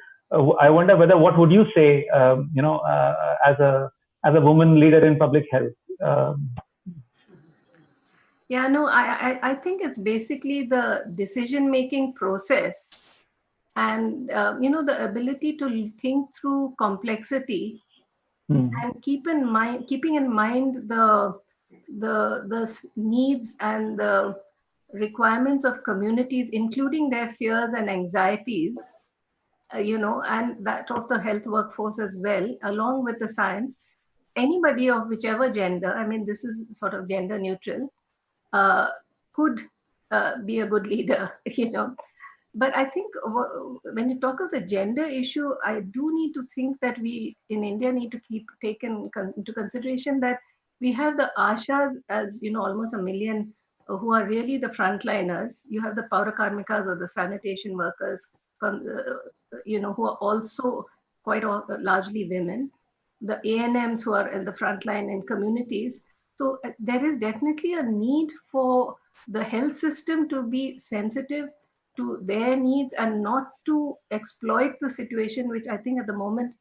I wonder what would you say as a woman leader in public health? Yeah, no, I think it's basically the decision-making process and the ability to think through complexity and keeping in mind the needs and the requirements of communities, including their fears and anxieties, and that of the health workforce as well, along with the science. Anybody of whichever gender, I mean, this is sort of gender neutral, could be a good leader, But I think when you talk of the gender issue, I do need to think that we in India need to keep taken into consideration that we have the Ashas as, almost 1 million who are really the frontliners. You have the Paura Karmikas or the sanitation workers, who are also quite largely women. The ANMs who are in the front line in communities. So there is definitely a need for the health system to be sensitive to their needs and not to exploit the situation, which I think at the moment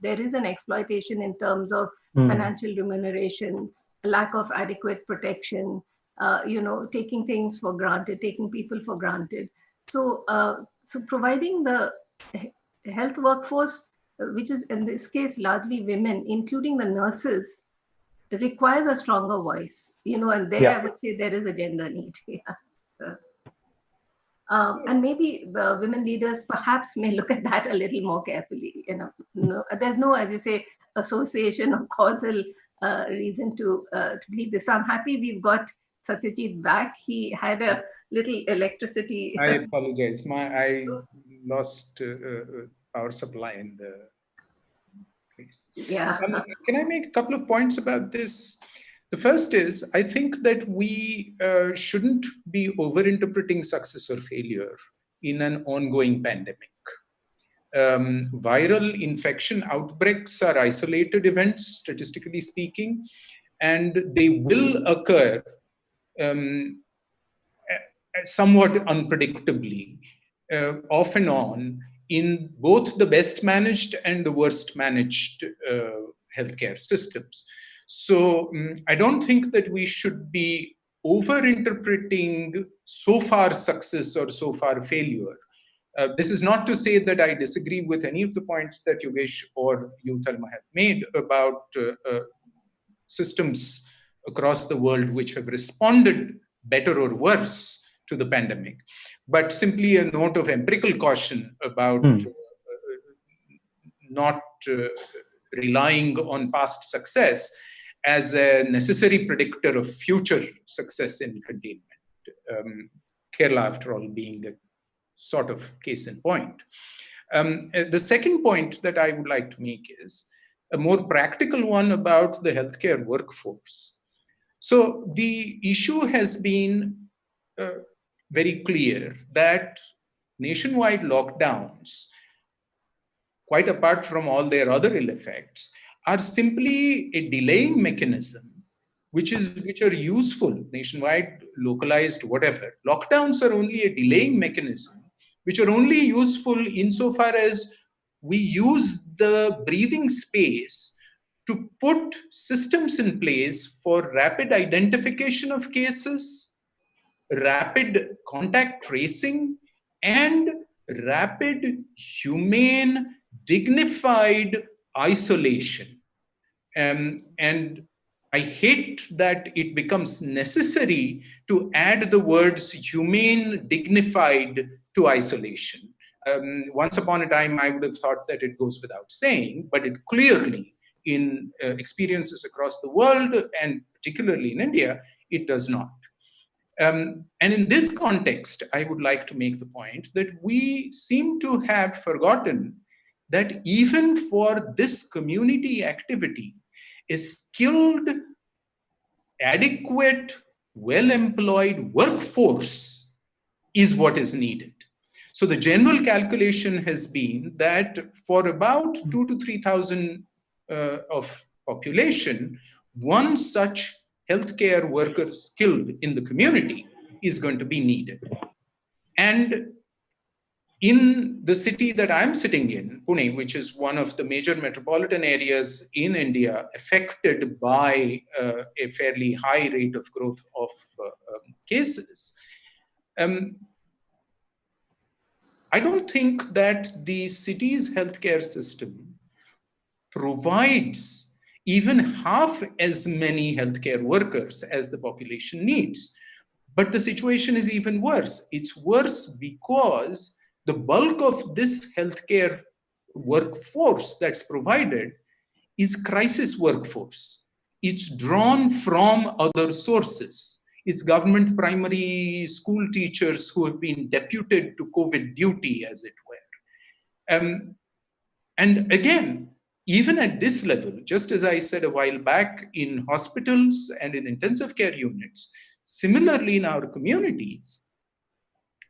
there is an exploitation in terms of financial remuneration, lack of adequate protection, taking things for granted, taking people for granted. So, providing the health workforce, which is in this case largely women, including the nurses, requires a stronger voice, and there I would say there is a gender need. And maybe the women leaders perhaps may look at that a little more carefully. There's no, as you say, association or causal reason to believe this. So I'm happy we've got Satyajit back. He had a little electricity. I apologize. I lost power supply in the place. Yeah. Can I make a couple of points about this? The first is, I think that we shouldn't be overinterpreting success or failure in an ongoing pandemic. Viral infection outbreaks are isolated events, statistically speaking, and they will occur somewhat unpredictably, off and on, in both the best managed and the worst managed healthcare systems. So I don't think that we should be over-interpreting so far success or so far failure. This is not to say that I disagree with any of the points that Yogesh or you, Thelma, have made about systems across the world which have responded better or worse to the pandemic, but simply a note of empirical caution about not relying on past success as a necessary predictor of future success in containment. Kerala, after all, being a sort of case in point. The second point that I would like to make is a more practical one about the healthcare workforce. So the issue has been very clear that nationwide lockdowns, quite apart from all their other ill effects, are simply a delaying mechanism, which are useful, nationwide, localized, whatever. Lockdowns are only a delaying mechanism, which are only useful insofar as we use the breathing space to put systems in place for rapid identification of cases, rapid contact tracing, and rapid, humane, dignified isolation. And I hate that it becomes necessary to add the words humane, dignified to isolation. Once upon a time, I would have thought that it goes without saying, but it clearly, in experiences across the world, and particularly in India, it does not. And in this context, I would like to make the point that we seem to have forgotten that even for this community activity, a skilled, adequate, well-employed workforce is what is needed. So the general calculation has been that for about 2,000 to 3,000 of population, one such healthcare worker skilled in the community is going to be needed. And in the city that I'm sitting in, Pune, which is one of the major metropolitan areas in India affected by a fairly high rate of growth of cases, I don't think that the city's healthcare system provides even half as many healthcare workers as the population needs. But the situation is even worse. It's worse because the bulk of this healthcare workforce that's provided is crisis workforce. It's drawn from other sources. It's government primary school teachers who have been deputed to COVID duty, as it were. And again, even at this level, just as I said a while back, in hospitals and in intensive care units, similarly in our communities,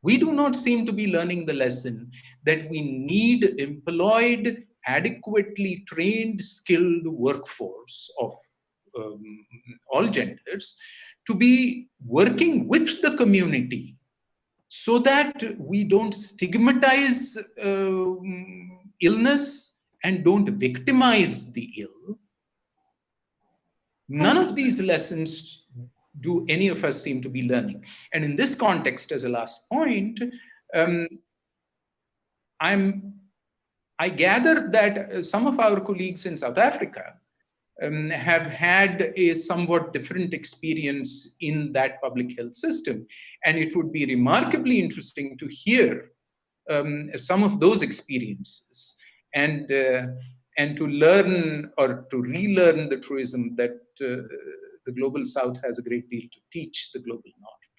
we do not seem to be learning the lesson that we need employed, adequately trained, skilled workforce of all genders to be working with the community so that we don't stigmatize illness and don't victimize the ill. None of these lessons do any of us seem to be learning. And in this context, as a last point, I gather that some of our colleagues in South Africa have had a somewhat different experience in that public health system. And it would be remarkably interesting to hear some of those experiences and to learn or to relearn the truism that the Global South has a great deal to teach the Global North.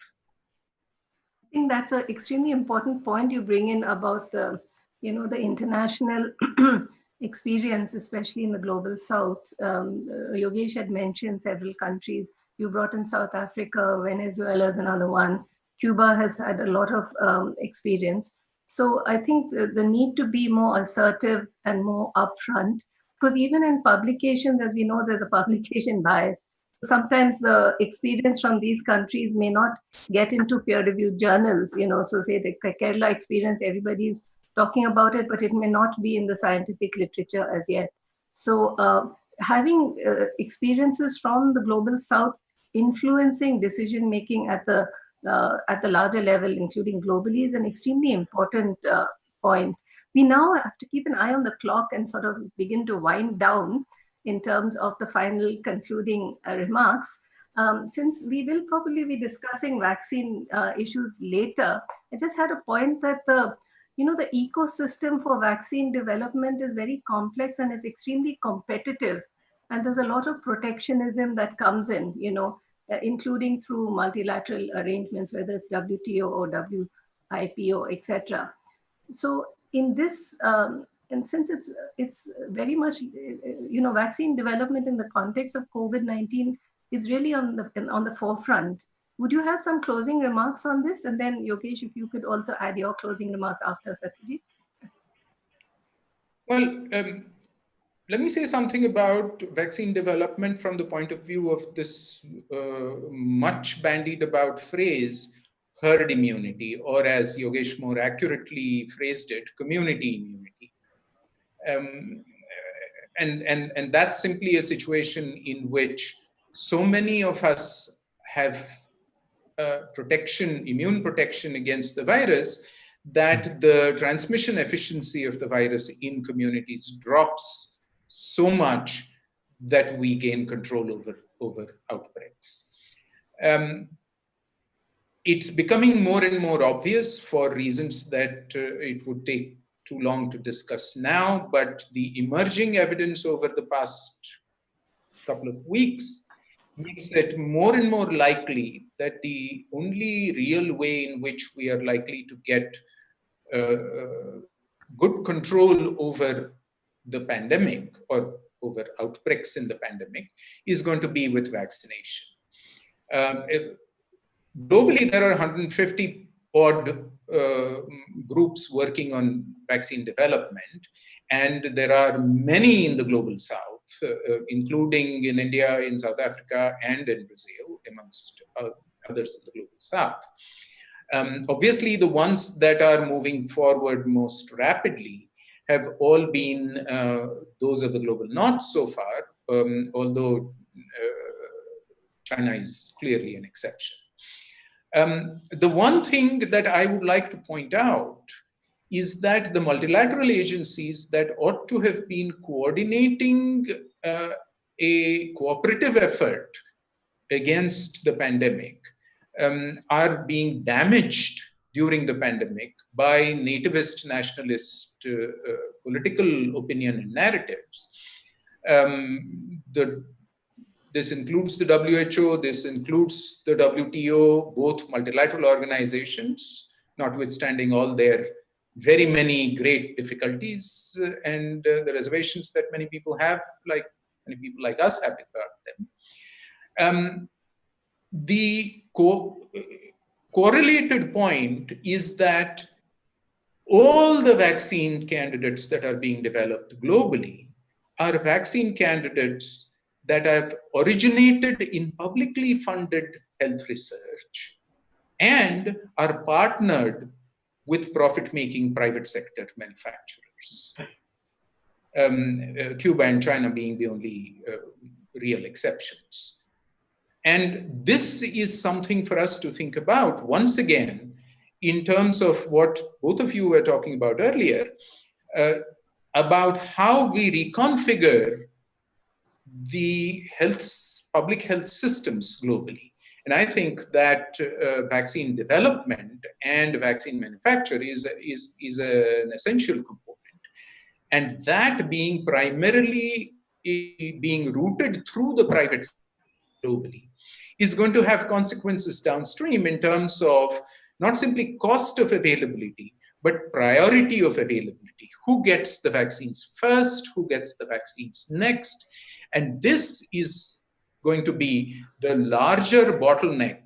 I think that's an extremely important point you bring in about the international experience, especially in the Global South. Yogesh had mentioned several countries. You brought in South Africa, Venezuela is another one. Cuba has had a lot of experience. So I think the need to be more assertive and more upfront, because even in publications, as we know, there's a publication bias. Sometimes the experience from these countries may not get into peer-reviewed journals, so say the Kerala experience, everybody's talking about it, but it may not be in the scientific literature as yet. So having experiences from the Global South influencing decision-making at the larger level, including globally, is an extremely important point. We now have to keep an eye on the clock and sort of begin to wind down in terms of the final concluding remarks. Since we will probably be discussing vaccine issues later, I just had a point that the ecosystem for vaccine development is very complex and it's extremely competitive. And there's a lot of protectionism that comes in, including through multilateral arrangements, whether it's WTO or WIPO, etc. So in this, and since it's very much, vaccine development in the context of COVID-19 is really on the forefront. Would you have some closing remarks on this? And then Yogesh, if you could also add your closing remarks after Satyajit. Well, let me say something about vaccine development from the point of view of this much bandied about phrase, herd immunity, or as Yogesh more accurately phrased it, community immunity. And that's simply a situation in which so many of us have immune protection against the virus, that the transmission efficiency of the virus in communities drops so much that we gain control over outbreaks. It's becoming more and more obvious for reasons that it would take too long to discuss now, but the emerging evidence over the past couple of weeks makes it more and more likely that the only real way in which we are likely to get good control over the pandemic or over outbreaks in the pandemic is going to be with vaccination. Globally, there are 150 odd groups working on vaccine development, and there are many in the Global South, including in India, in South Africa, and in Brazil, amongst others in the Global South. Obviously, the ones that are moving forward most rapidly have all been those of the Global North so far, although China is clearly an exception. The one thing that I would like to point out is that the multilateral agencies that ought to have been coordinating a cooperative effort against the pandemic are being damaged during the pandemic by nativist, nationalist political opinion and narratives. This includes the WHO, this includes the WTO, both multilateral organizations, notwithstanding all their very many great difficulties and the reservations that many people have, like many people like us have about them. The correlated point is that all the vaccine candidates that are being developed globally are vaccine candidates that have originated in publicly funded health research and are partnered with profit-making private sector manufacturers. Cuba and China being the only real exceptions. And this is something for us to think about once again in terms of what both of you were talking about earlier, about how we reconfigure the public health systems globally. And I think that vaccine development and vaccine manufacture is an essential component. And that being primarily being rooted through the private sector globally is going to have consequences downstream in terms of not simply cost of availability, but priority of availability. Who gets the vaccines first? Who gets the vaccines next? And this is going to be the larger bottleneck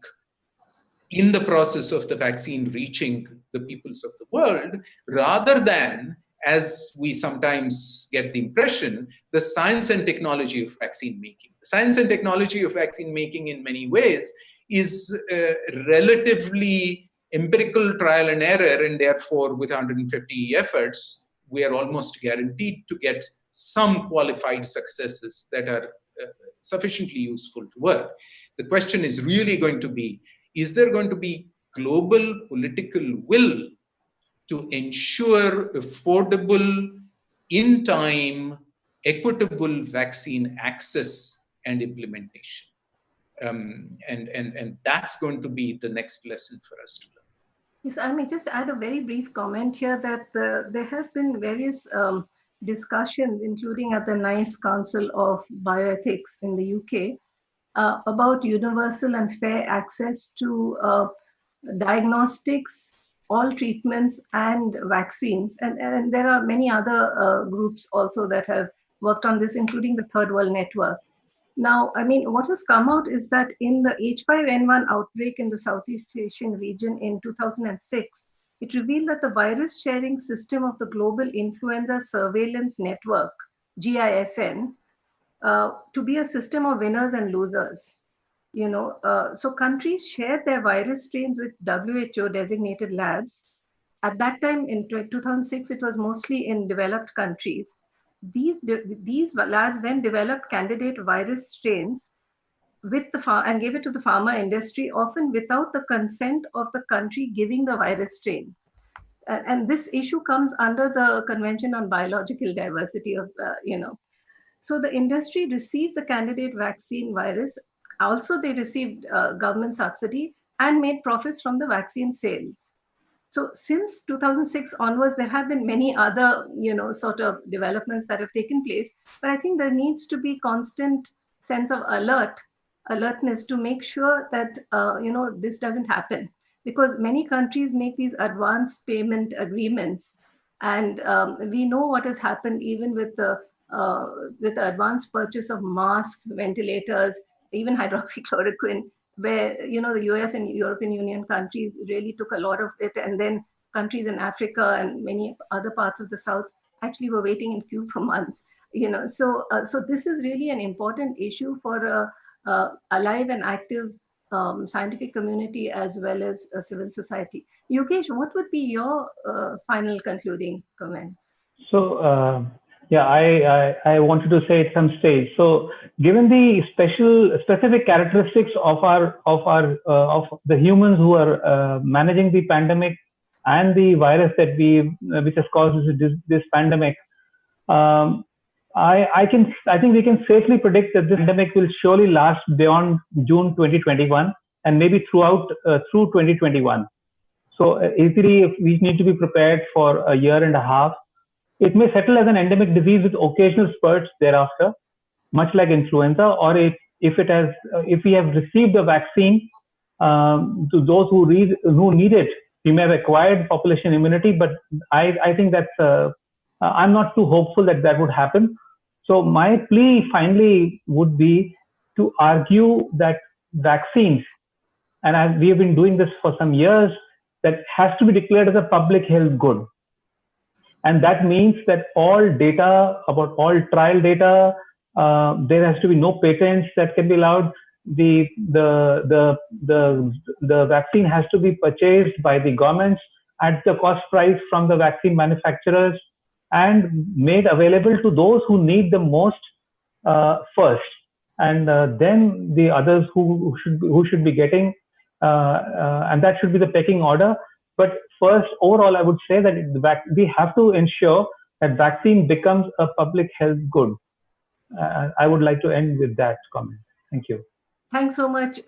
in the process of the vaccine reaching the peoples of the world, rather than, as we sometimes get the impression, the science and technology of vaccine making. The science and technology of vaccine making in many ways is relatively empirical trial and error, and therefore with 150 efforts, we are almost guaranteed to get some qualified successes that are sufficiently useful to work. The question is really going to be, is there going to be global political will to ensure affordable, in time, equitable vaccine access and implementation? And that's going to be the next lesson for us to learn. Yes, I may just add a very brief comment here that there have been various discussions, including at the NICE Council of Bioethics in the UK, about universal and fair access to diagnostics, all treatments and vaccines. And there are many other groups also that have worked on this, including the Third World Network. Now, I mean, what has come out is that in the H5N1 outbreak in the Southeast Asian region in 2006, it revealed that the virus sharing system of the Global Influenza Surveillance Network, GISN, to be a system of winners and losers. You know, so countries shared their virus strains with WHO designated labs. At that time in 2006, it was mostly in developed countries. These labs then developed candidate virus strains with and gave it to the pharma industry, often without the consent of the country giving the virus strain. And this issue comes under the Convention on Biological Diversity of, So the industry received the candidate vaccine virus. Also, they received government subsidy and made profits from the vaccine sales. So since 2006 onwards, there have been many other, sort of developments that have taken place. But I think there needs to be constant sense of alertness to make sure that, this doesn't happen. Because many countries make these advance payment agreements. And we know what has happened even with the advance purchase of masks, ventilators, even hydroxychloroquine, where the US and European Union countries really took a lot of it, and then countries in Africa and many other parts of the South actually were waiting in queue for months. So this is really an important issue for a alive and active scientific community as well as civil society. Yogesh, what would be your final concluding comments? So. I wanted to say at some stage. So, given the specific characteristics of the humans who are managing the pandemic and the virus which has caused this pandemic, I think we can safely predict that this pandemic will surely last beyond June 2021 and maybe through 2021. So easily, if we need to be prepared for a year and a half, it may settle as an endemic disease with occasional spurts thereafter, much like influenza, or if we have received a vaccine, to those who need it, we may have acquired population immunity, but I think that's, I'm not too hopeful that would happen. So my plea finally would be to argue that vaccines, and we have been doing this for some years, that has to be declared as a public health good. And that means that all data, about all trial data, there has to be no patents that can be allowed. The vaccine has to be purchased by the governments at the cost price from the vaccine manufacturers and made available to those who need the most first, and then the others who should be getting, and that should be the pecking order. But first, overall, I would say that we have to ensure that vaccine becomes a public health good. I would like to end with that comment. Thank you. Thanks so much,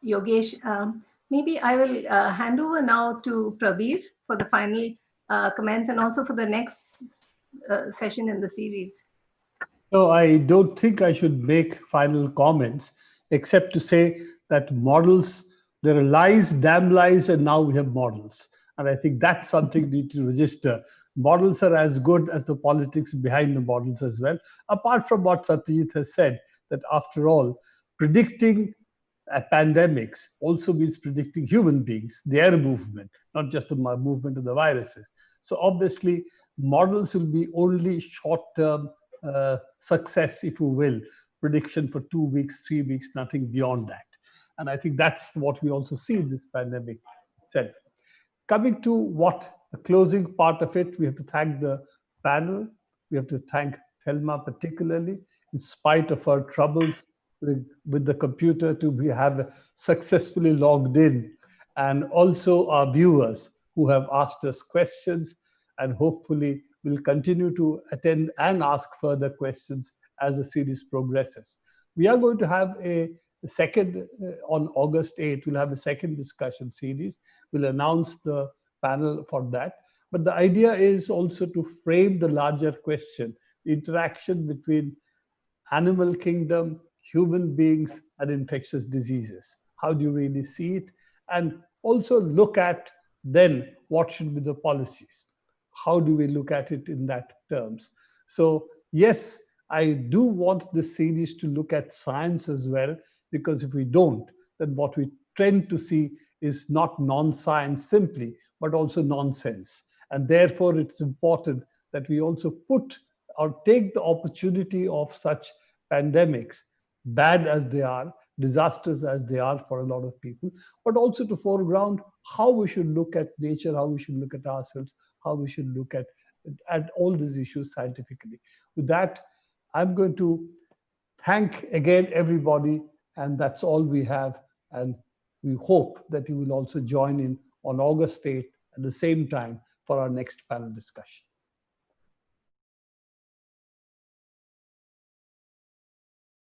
Yogesh. Maybe I will hand over now to Prabir for the final comments and also for the next session in the series. So I don't think I should make final comments, except to say that models, there are lies, damn lies, and now we have models. And I think that's something we need to register. Models are as good as the politics behind the models as well, apart from what Satyajit has said, that after all, predicting pandemics also means predicting human beings, their movement, not just the movement of the viruses. So obviously, models will be only short-term success, if you will, prediction for 2 weeks, 3 weeks, nothing beyond that. And I think that's what we also see in this pandemic itself. Coming to what the closing part of it, we have to thank the panel. We have to thank Thelma particularly, in spite of her troubles with the computer, to have successfully logged in, and also our viewers who have asked us questions and hopefully will continue to attend and ask further questions as the series progresses. We are going to have a second, on August 8th, we'll have a second discussion series. We'll announce the panel for that. But the idea is also to frame the larger question, the interaction between animal kingdom, human beings, and infectious diseases. How do you really see it? And also look at then what should be the policies. How do we look at it in that terms? So yes, I do want this series to look at science as well, because if we don't, then what we tend to see is not non-science simply, but also nonsense. And therefore, it's important that we also put or take the opportunity of such pandemics, bad as they are, disasters as they are for a lot of people, but also to foreground how we should look at nature, how we should look at ourselves, how we should look at all these issues scientifically. With that, I'm going to thank again everybody, and that's all we have. And we hope that you will also join in on August 8th at the same time for our next panel discussion.